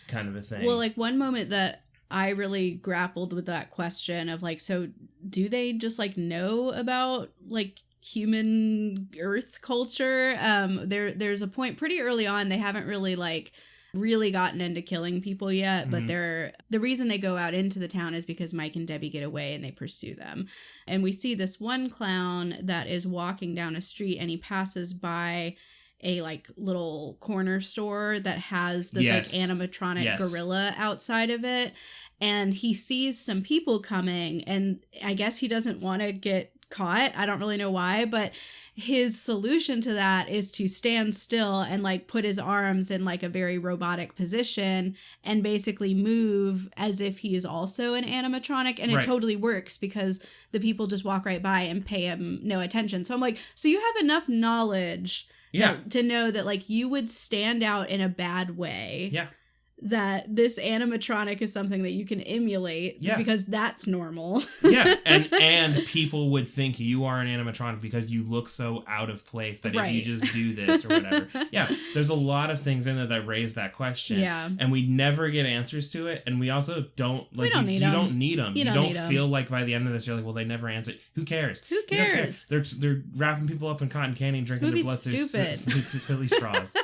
kind of a thing. Well, like, one moment that I really grappled with that question of, like, so do they just, like, know about, like, human Earth culture? There's a point pretty early on, they haven't really, like, really gotten into killing people yet, but the reason they go out into the town is because Mike and Debbie get away and they pursue them. And we see this one clown that is walking down a street, and he passes by a, like, little corner store that has this like animatronic gorilla outside of it, and he sees some people coming, and I guess he doesn't want to get caught. I don't really know why, but his solution to that is to stand still and, like, put his arms in, like, a very robotic position and basically move as if he is also an animatronic. And it totally works, because the people just walk right by and pay him no attention. So I'm like, so you have enough knowledge to know that, like, you would stand out in a bad way. Yeah. That this animatronic is something that you can emulate because that's normal. And people would think you are an animatronic because you look so out of place that if you just do this or whatever. There's a lot of things in there that raise that question. And we never get answers to it, and we also don't, like, you don't need them. You don't feel like by the end of this you're like, well, they never answered. Who cares? Who cares? They're wrapping people up in cotton candy and drinking their blood through silly straws.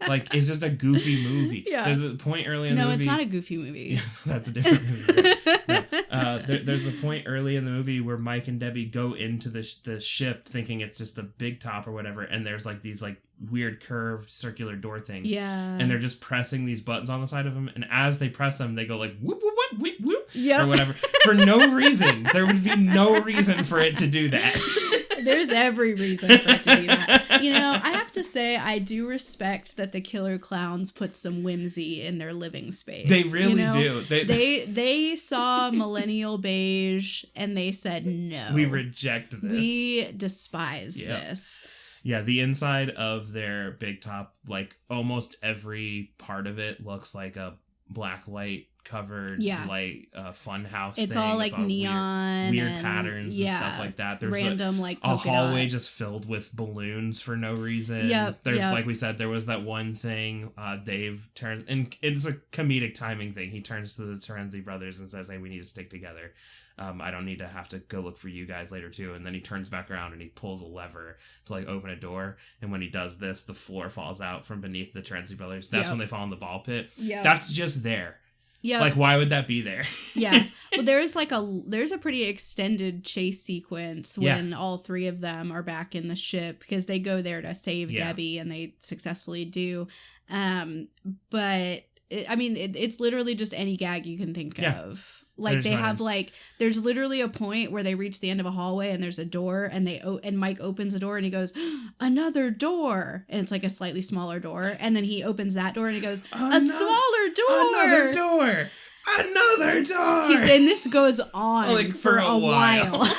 Like, it's just a goofy movie. There's a point early in the movie. No, it's not a goofy movie. That's a different movie. There's a point early in the movie where Mike and Debbie go into the ship thinking it's just a big top or whatever, and there's, like, these, like, weird curved circular door things. And they're just pressing these buttons on the side of them, and as they press them, they go, like, whoop, whoop, whoop, whoop, whoop, or whatever. For no reason. There would be no reason for it to do that. There's every reason for it to do that. You know, I have to say, I do respect that the Killer Klowns put some whimsy in their living space. They really do. They saw Millennial Beige and they said, no. We reject this. We despise this. Yeah, the inside of their big top, like, almost every part of it looks like a black light covered like fun house it's thing. all like neon weird patterns and stuff like that. There's random like a hallway dots. just filled with balloons for no reason. There's like we said, there was that one thing Dave turns, and it's a comedic timing thing. He turns to the Terenzi brothers and says, hey, we need to stick together. I don't need to have to go look for you guys later too. And then he turns back around and he pulls a lever to like open a door. And when he does this, the floor falls out from beneath the Terenzi brothers. That's when they fall in the ball pit. That's just there. Yeah. Like, why would that be there? Yeah. Well, there's a pretty extended chase sequence when all three of them are back in the ship because they go there to save Debbie and they successfully do. But it's literally just any gag you can think of. Like there's literally a point where they reach the end of a hallway and there's a door and Mike opens a door and he goes, another door. And it's like a slightly smaller door. And then he opens that door and he goes, a smaller door. Another door. Another door. And this goes on like for a while.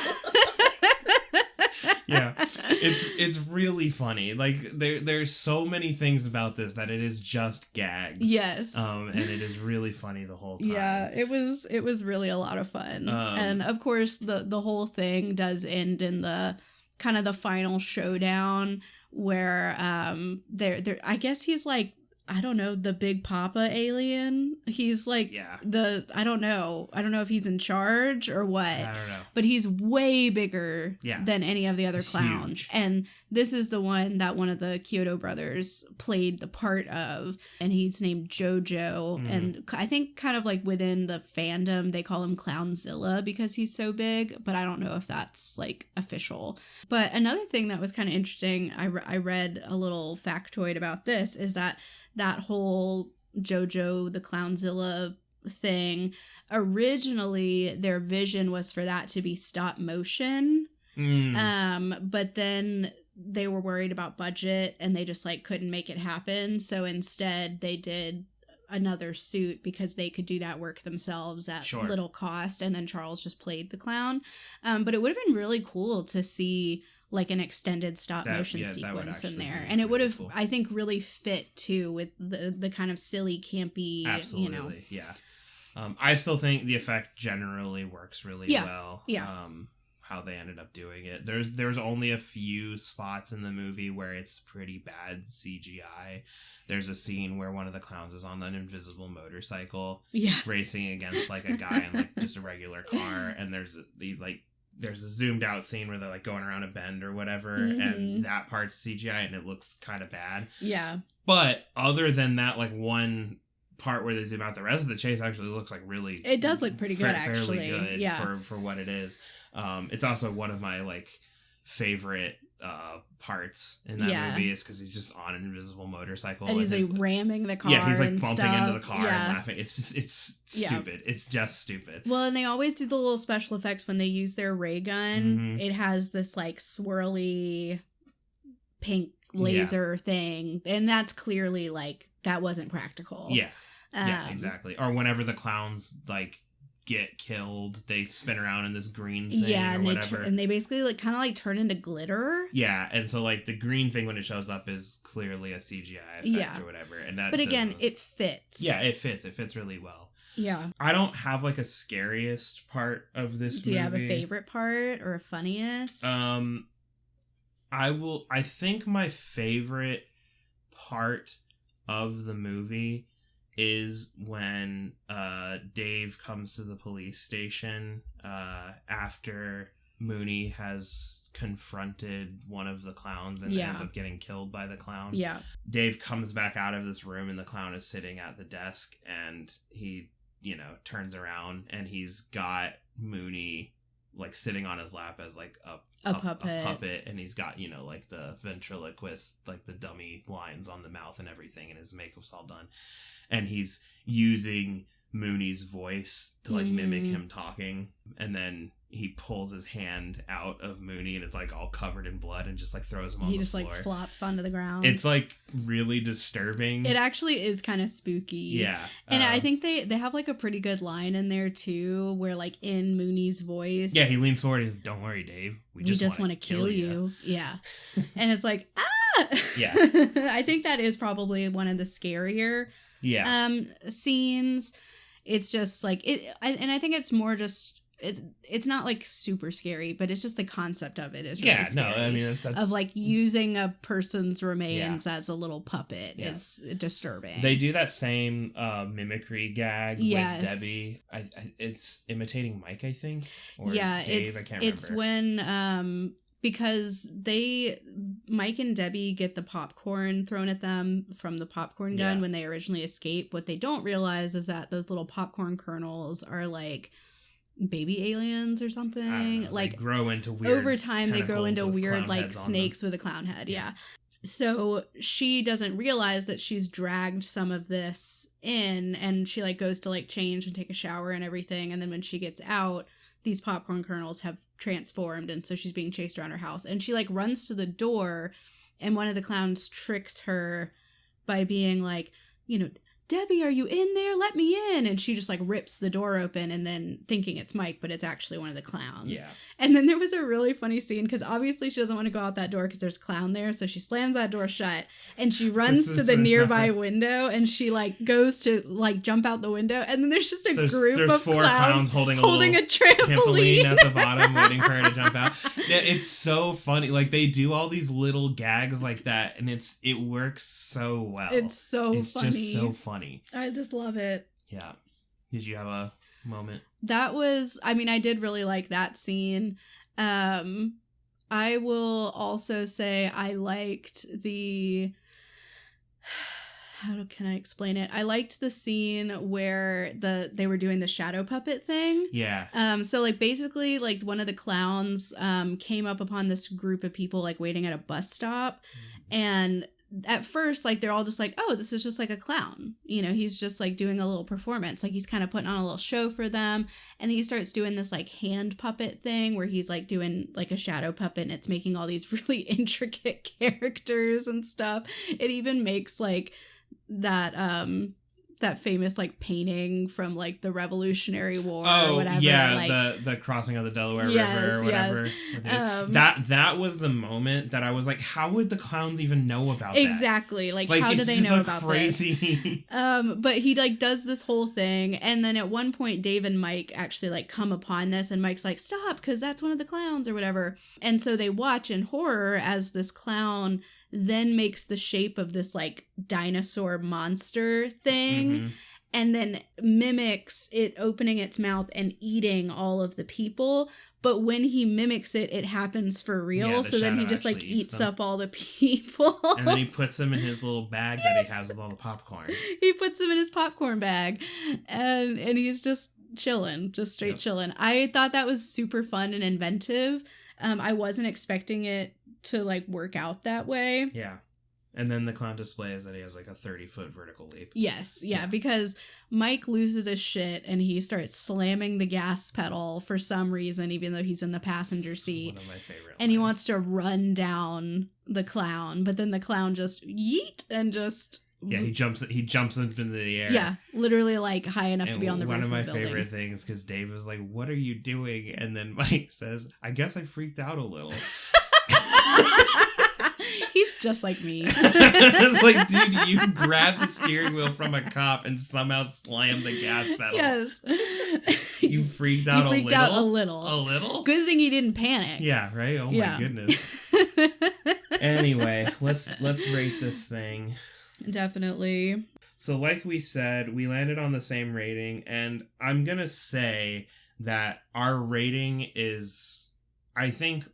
Yeah, it's really funny. Like there's so many things about this that it is just gags. Yes. And it is really funny the whole time. Yeah, it was really a lot of fun. And of course the whole thing does end in the kind of the final showdown where there I guess he's like, I don't know, the Big Papa alien. He's like I don't know if he's in charge or what. I don't know. But he's way bigger than any of the other clowns. Huge. And this is the one that one of the Kyoto brothers played the part of. And he's named Jojo. Mm. And I think kind of like within the fandom, they call him Clownzilla because he's so big. But I don't know if that's like official. But another thing that was kind of interesting, I read a little factoid about this, is that whole Jojo the Clownzilla thing, originally their vision was for that to be stop motion. But then they were worried about budget and they just like couldn't make it happen. So instead they did another suit because they could do that work themselves at little cost. And then Charles just played the clown. But it would have been really cool to see like an extended stop motion sequence in there. And it would have, cool. I think, really fit too with the kind of silly, campy, Absolutely, yeah. I still think the effect generally works really well. Yeah. How they ended up doing it. There's only a few spots in the movie where it's pretty bad CGI. There's a scene where one of the clowns is on an invisible motorcycle racing against like a guy in like just a regular car, and there's a zoomed out scene where they're like going around a bend or whatever, and that part's CGI and it looks kind of bad. Yeah. But other than that, like one part where they zoom out, the rest of the chase actually looks like really... It does look pretty good, actually. Fairly good for what it is. It's also one of my like favorite parts in that movie is because he's just on an invisible motorcycle and he's like ramming the car. Yeah, he's like bumping into the car and laughing. It's stupid. It's just stupid. Well, and they always do the little special effects when they use their ray gun. It has this like swirly pink laser thing, and that's clearly like that wasn't practical. Yeah, exactly. Or whenever the clowns like get killed, they spin around in this green thing or whatever. And they basically like kind of like turn into glitter. Yeah, and so like the green thing when it shows up is clearly a CGI effect or whatever. And that, but again, it fits. Yeah, it fits. It fits really well. Yeah. I don't have like a scariest part of this movie. Do you have a favorite part or a funniest? I think my favorite part of the movie is when Dave comes to the police station after Mooney has confronted one of the clowns and ends up getting killed by the clown. Yeah. Dave comes back out of this room and the clown is sitting at the desk, and he, turns around and he's got Mooney like sitting on his lap as like a puppet, and he's got like the ventriloquist, like the dummy lines on the mouth and everything, and his makeup's all done, and he's using Mooney's voice to like mimic him talking, and then he pulls his hand out of Mooney and it's like all covered in blood and just like throws him on the floor. He just like flops onto the ground. It's like really disturbing. It actually is kind of spooky. Yeah. And I think they have like a pretty good line in there too, where like in Mooney's voice. Yeah, he leans forward and says, "Don't worry, Dave. We just want to kill you." Yeah. And it's like, Yeah. I think that is probably one of the scarier scenes. It's just like and I think it's more just it's not like super scary, but it's just the concept of it is really scary. No, I mean that's of like using a person's remains as a little puppet is disturbing. They do that same mimicry gag with Debbie. It's imitating Mike, I think. Or Dave, I can't remember. It's when because Mike and Debbie get the popcorn thrown at them from the popcorn gun when they originally escape. What they don't realize is that those little popcorn kernels are like baby aliens or something. Like they grow into weird over time they grow into weird like snakes with a clown head. Yeah. So she doesn't realize that she's dragged some of this in, and she like goes to like change and take a shower and everything, and then when she gets out, these popcorn kernels have transformed, and so she's being chased around her house, and she like runs to the door, and one of the clowns tricks her by being like, you know, Debbie, are you in there? Let me in. And she just like rips the door open, and then thinking it's Mike, but it's actually one of the clowns. Yeah. And then there was a really funny scene because obviously she doesn't want to go out that door because there's a clown there. So she slams that door shut and she runs to the nearby window, and she like goes to like jump out the window. And then there's just a group of four clowns holding a trampoline at the bottom waiting for her to jump out. Yeah, it's so funny. Like they do all these little gags like that, and it works so well. It's funny. It's just so funny. I just love it. Yeah. Did you have a moment? That was, I mean, I did really like that scene. I will also say I liked how can I explain it? I liked the scene where they were doing the shadow puppet thing. Yeah. So like basically like one of the clowns came up upon this group of people like waiting at a bus stop, and at first, like, they're all just like, oh, this is just like a clown. You know, he's just like doing a little performance. Like he's kind of putting on a little show for them. And then he starts doing this like hand puppet thing where he's like doing like a shadow puppet, and it's making all these really intricate characters and stuff. It even makes like that famous like painting from like the Revolutionary War or whatever. Yeah, like, the crossing of the Delaware River or whatever. Yes. That was the moment that I was like, how would the clowns even know about that? Exactly. Like how do they know about crazy... this? But he like does this whole thing, and then at one point Dave and Mike actually like come upon this, and Mike's like, stop, because that's one of the clowns or whatever. And so they watch in horror as this clown then makes the shape of this like dinosaur monster thing, and then mimics it opening its mouth and eating all of the people. But when he mimics it, it happens for real. So then he just like eats up all the people. And then he puts them in his little bag that he has with all the popcorn. He puts them in his popcorn bag, and he's just chilling, just straight chilling. I thought that was super fun and inventive. I wasn't expecting it to like work out that way. Yeah. And then the clown displays that he has like a 30-foot vertical leap. Yes, yeah, because Mike loses his shit and he starts slamming the gas pedal for some reason, even though he's in the passenger seat. One of my favorite and lines. He wants to run down the clown, but then the clown just yeet and just... Yeah, he jumps up into the air. Yeah, literally like high enough and to be on the roof of the building. One of my favorite things, because Dave was like, what are you doing? And then Mike says, I guess I freaked out a little. He's just like me. It's like, dude, you grabbed the steering wheel from a cop and somehow slammed the gas pedal. Yes. You freaked out a little? Freaked out a little. A little? Good thing he didn't panic. Yeah, right? Oh my goodness. Anyway, let's rate this thing. Definitely. So like we said, we landed on the same rating, and I'm gonna say that our rating is, I think,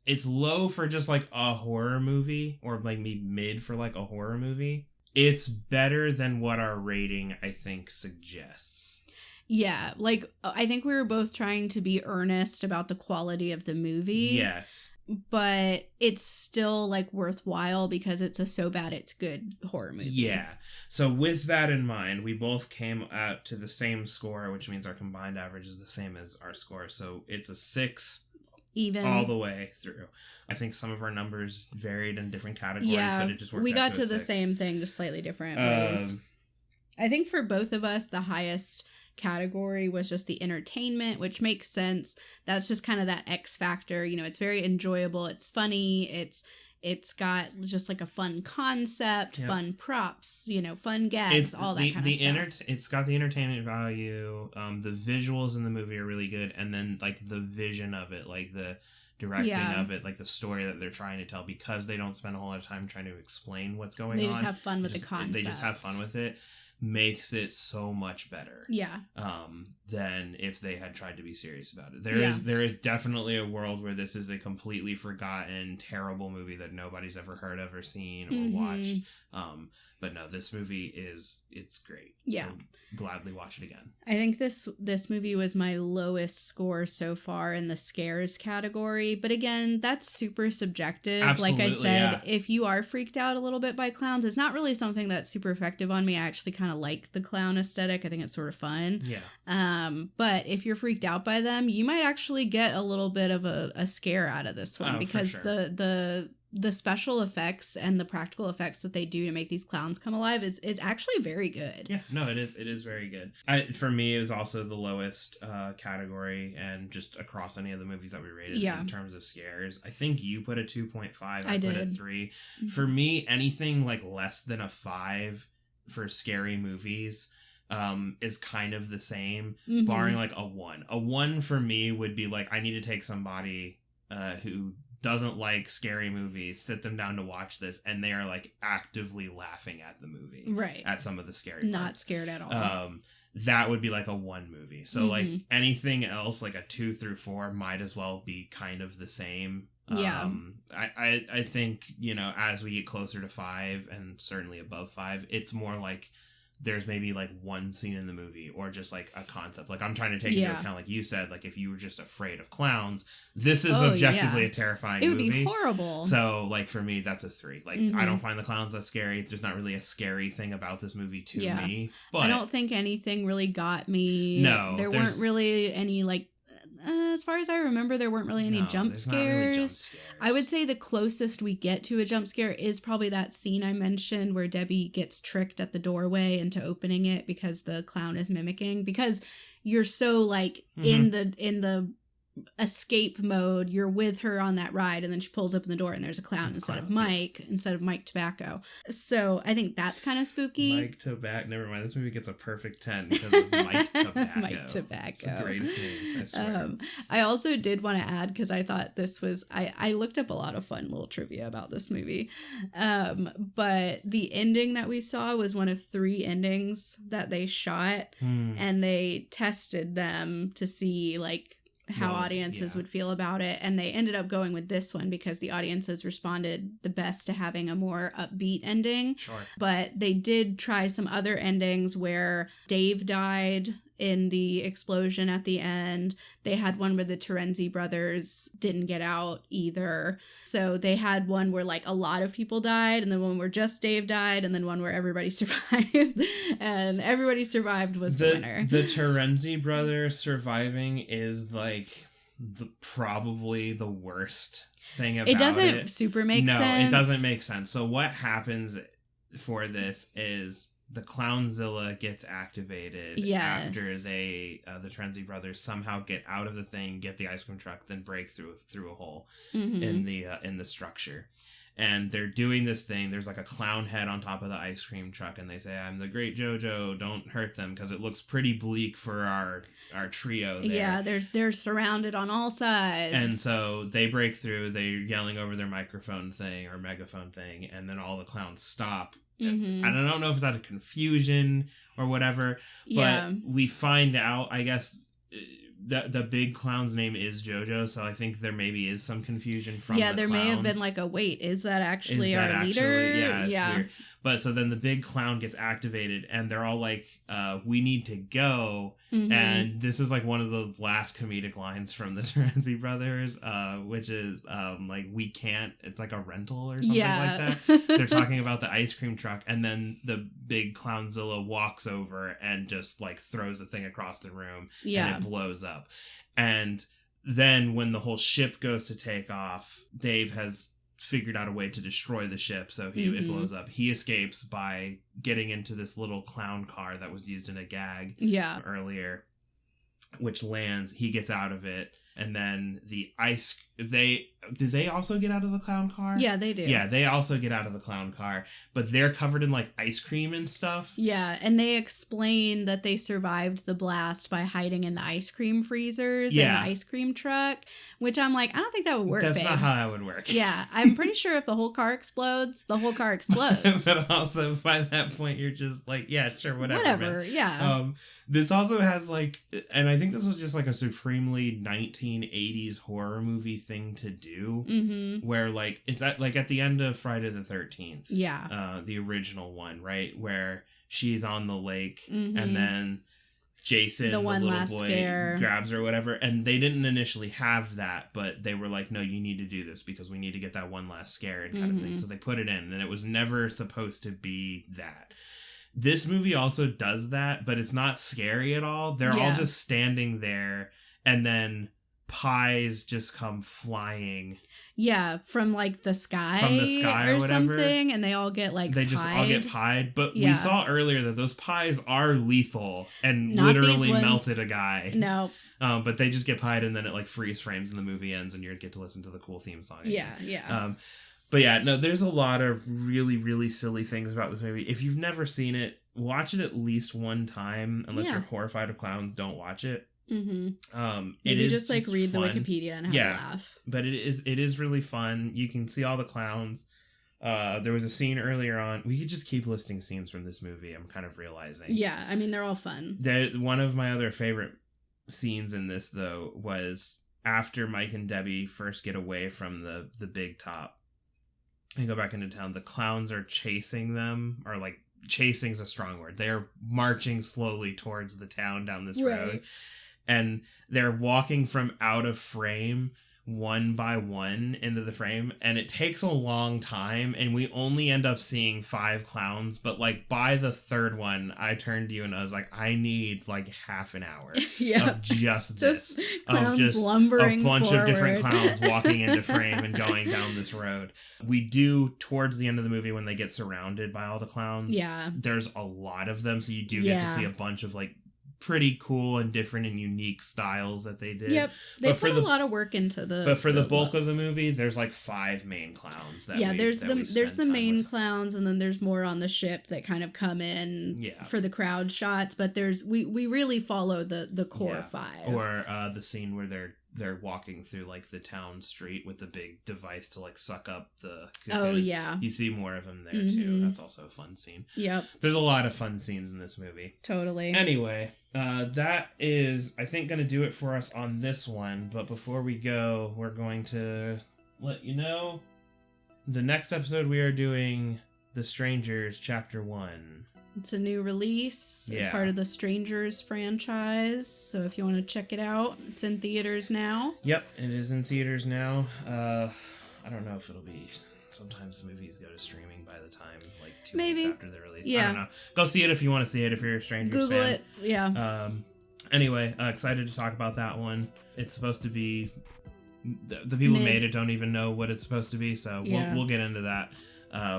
it's low for just like a horror movie, or like maybe mid for like a horror movie. It's better than what our rating, I think, suggests. Yeah, like I think we were both trying to be earnest about the quality of the movie. Yes. But it's still like worthwhile because it's a so bad it's good horror movie. Yeah. So with that in mind, we both came out to the same score, which means our combined average is the same as our score. So it's a 6 even all the way through. I think some of our numbers varied in different categories, but it just worked out. We got to the 6. same thing, just slightly different ways. I think for both of us, the highest category was just the entertainment, which makes sense. That's just kind of that X factor. You know, it's very enjoyable. It's funny. It's It's got just like a fun concept, Yep. fun props, fun gags, all that kind of stuff. It's got the entertainment value. The visuals in the movie are really good, and then like the vision of it, like the directing of it, like the story that they're trying to tell, because they don't spend a whole lot of time trying to explain what's going on. They just have fun with the concept. They just have fun with it. Makes it so much better. Yeah. Than if they had tried to be serious about it. There is definitely a world where this is a completely forgotten, terrible movie that nobody's ever heard of or seen or watched. But no, this movie it's great. Yeah. I'll gladly watch it again. I think this movie was my lowest score so far in the scares category. But again, that's super subjective. Absolutely, like I said, if you are freaked out a little bit by clowns, it's not really something that's super effective on me. I actually kind of like the clown aesthetic. I think it's sort of fun. Yeah. But if you're freaked out by them, you might actually get a little bit of a scare out of this one, because the special effects and the practical effects that they do to make these clowns come alive is actually very good. Yeah, no, it is very good. For me, it was also the lowest category, and just across any of the movies that we rated in terms of scares. I think you put a 2.5. I put a 3. Mm-hmm. For me, anything like less than a 5 for scary movies is kind of the same, barring like a 1. A 1 for me would be like, I need to take somebody who doesn't like scary movies, sit them down to watch this, and they are like actively laughing at the movie, right, at some of the scary parts. Not scared at all. That would be like a 1 movie. So like anything else, like a 2 through 4 might as well be kind of the same. I think, as we get closer to 5 and certainly above 5, it's more like there's maybe like one scene in the movie, or just like a concept. Like I'm trying to take into account, like you said, like if you were just afraid of clowns, this is objectively a terrifying movie. It would be horrible. So like for me, that's a 3. Like I don't find the clowns that scary. There's not really a scary thing about this movie to me. But I don't think anything really got me. No, there weren't really any like. As far as I remember, there weren't really any jump scares. I would say the closest we get to a jump scare is probably that scene I mentioned where Debbie gets tricked at the doorway into opening it because the clown is mimicking. Because you're so like in the escape mode, you're with her on that ride, and then she pulls open the door and there's a clown instead of Mike Tobacco. So I think that's kind of spooky. Mike Tobacco. Never mind. This movie gets a perfect 10 because of Mike Tobacco. Mike Tobacco. It's the greatest name, I swear. I also did want to add, because I thought this was, I looked up a lot of fun little trivia about this movie. But the ending that we saw was one of 3 endings that they shot, and they tested them to see like how audiences would feel about it, and they ended up going with this one because the audiences responded the best to having a more upbeat ending. Sure. But they did try some other endings where Dave died in the explosion at the end. They had one where the Terenzi brothers didn't get out either. So they had one where like a lot of people died, and then one where just Dave died, and then one where everybody survived. And everybody survived was the winner. The Terenzi brothers surviving is like probably the worst thing about it. It doesn't super make sense. No, it doesn't make sense. So what happens for this is the Clownzilla gets activated after they, the Terenzi brothers, somehow get out of the thing, get the ice cream truck, then break through a hole in the structure. And they're doing this thing. There's like a clown head on top of the ice cream truck, and they say, "I'm the great JoJo. Don't hurt them," because it looks pretty bleak for our trio there. Yeah, they're surrounded on all sides. And so they break through. They're yelling over their microphone thing or megaphone thing, and then all the clowns stop. And I don't know if it's out of confusion or whatever, but we find out, I guess, the big clown's name is JoJo, so I think there maybe is some confusion from the there clowns. May have been like a wait, is that actually our leader? Yeah. Weird. But so then the big clown gets activated, and they're all like, we need to go. And this is like one of the last comedic lines from the Terenzi brothers, which is like, we can't, it's like a rental or something like that. They're talking about the ice cream truck, and then the big Clownzilla walks over and just like throws the thing across the room, and it blows up. And then when the whole ship goes to take off, Dave has figured out a way to destroy the ship, so it blows up. He escapes by getting into this little clown car that was used in a gag earlier, which lands. He gets out of it, And then did they also get out of the clown car? Yeah, they do. Yeah, they also get out of the clown car, but they're covered in like ice cream and stuff. Yeah, and they explain that they survived the blast by hiding in the ice cream freezers in the ice cream truck, which I'm like, I don't think that would work. That's babe. not how that would work. Yeah, I'm pretty sure if the whole car explodes, the whole car explodes. But also by that point, you're just like, yeah, sure, whatever. Whatever, man. yeah. This also has like, and I think this was just like a supremely 1980s horror movie thing to do, where like it's at the end of Friday the 13th, the original one, right, where she's on the lake and then Jason, the little boy, scare, grabs her or whatever, and they didn't initially have that, but they were like, no, you need to do this because we need to get that one last scare and kind of thing, so they put it in, and it was never supposed to be that. This movie also does that, but it's not scary at all. They're all just standing there, and then pies just come flying. Yeah, from like the sky. From the sky or whatever. Something, and they all get like They pied. just all get pied. But we saw earlier that those pies are lethal and not literally melted a guy. No. But they just get pied, and then it like freeze frames and the movie ends, and you get to listen to the cool theme song. Yeah. But yeah, no, there's a lot of really, really silly things about this movie. If you've never seen it, watch it at least one time. Unless you're horrified of clowns, don't watch it. Maybe it is just like read fun. the Wikipedia and have a laugh. But it is really fun. You can see all the clowns. There was a scene earlier on. We could just keep listing scenes from this movie, I'm kind of realizing. Yeah, I mean, they're all fun. One of my other favorite scenes in this, though, was after Mike and Debbie first get away from the big top and go back into town. The clowns are chasing them, or like chasing is a strong word. They're marching slowly towards the town down this road, and they're walking from out of frame one by one into the frame, and it takes a long time, and we only end up seeing 5 clowns, but like by the third one I turned to you and I was like, I need like half an hour of just this, clowns of just lumbering a bunch forward. of different clowns walking into frame and going down this road. We do, towards the end of the movie, when they get surrounded by all the clowns, there's a lot of them, so you do get to see a bunch of like pretty cool and different and unique styles that they did. Yep, they put a lot of work into the. But for the bulk of the movie, there's like 5 main clowns. There's the main clowns, and then there's more on the ship that kind of come in for the crowd shots. But we really follow the core 5. Or the scene where they're walking through like the town street with the big device to like suck up the cocoon. Oh yeah, you see more of them there too. That's also a fun scene. Yep, there's a lot of fun scenes in this movie. Totally. Anyway, that is, I think, going to do it for us on this one. But before we go, we're going to let you know the next episode we are doing The Strangers Chapter 1. It's a new release, part of the Strangers franchise. So if you want to check it out, it's in theaters now. Yep, it is in theaters now. I don't know if it'll be... Sometimes movies go to streaming by the time, like 2 weeks after they're released. I don't know. Go see it if you want to see it, if you're a Strangers Google fan. it, yeah. Anyway, excited to talk about that one. It's supposed to be... The people who made it don't even know what it's supposed to be, so we'll get into that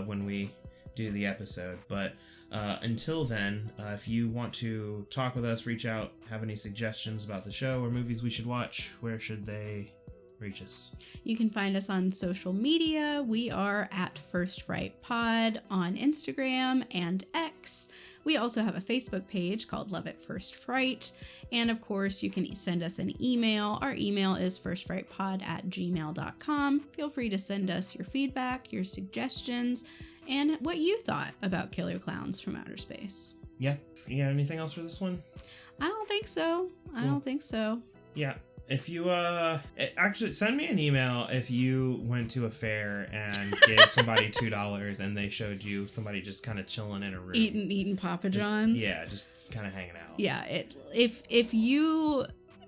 when we do the episode. But until then, if you want to talk with us, reach out, have any suggestions about the show or movies we should watch, where should they reach us? You can find us on social media. We are at First Fright Pod on Instagram and X. We also have a Facebook page called Love at First Fright. And of course, you can send us an email. Our email is firstfrightpod@gmail.com. Feel free to send us your feedback, your suggestions, and what you thought about Killer Klowns from Outer Space. Yeah. You got anything else for this one? I don't think so. Yeah. If you, actually, send me an email if you went to a fair and gave somebody $2 and they showed you somebody just kind of chilling in a room. Eating Papa John's? Just kind of hanging out. Yeah, if you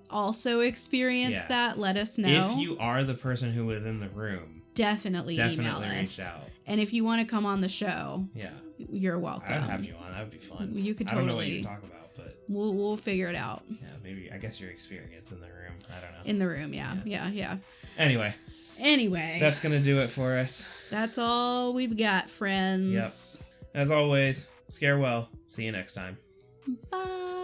also experienced that, let us know. If you are the person who was in the room, definitely email us. Reach out. And if you want to come on the show, you're welcome. I'd have you on. That would be fun. You could totally. I don't know what you talk about, but we'll figure it out. Yeah, maybe. I guess your experience in the room. I don't know. In the room, yeah. Anyway, that's gonna do it for us. That's all we've got, friends. Yep. As always, scare well. See you next time. Bye.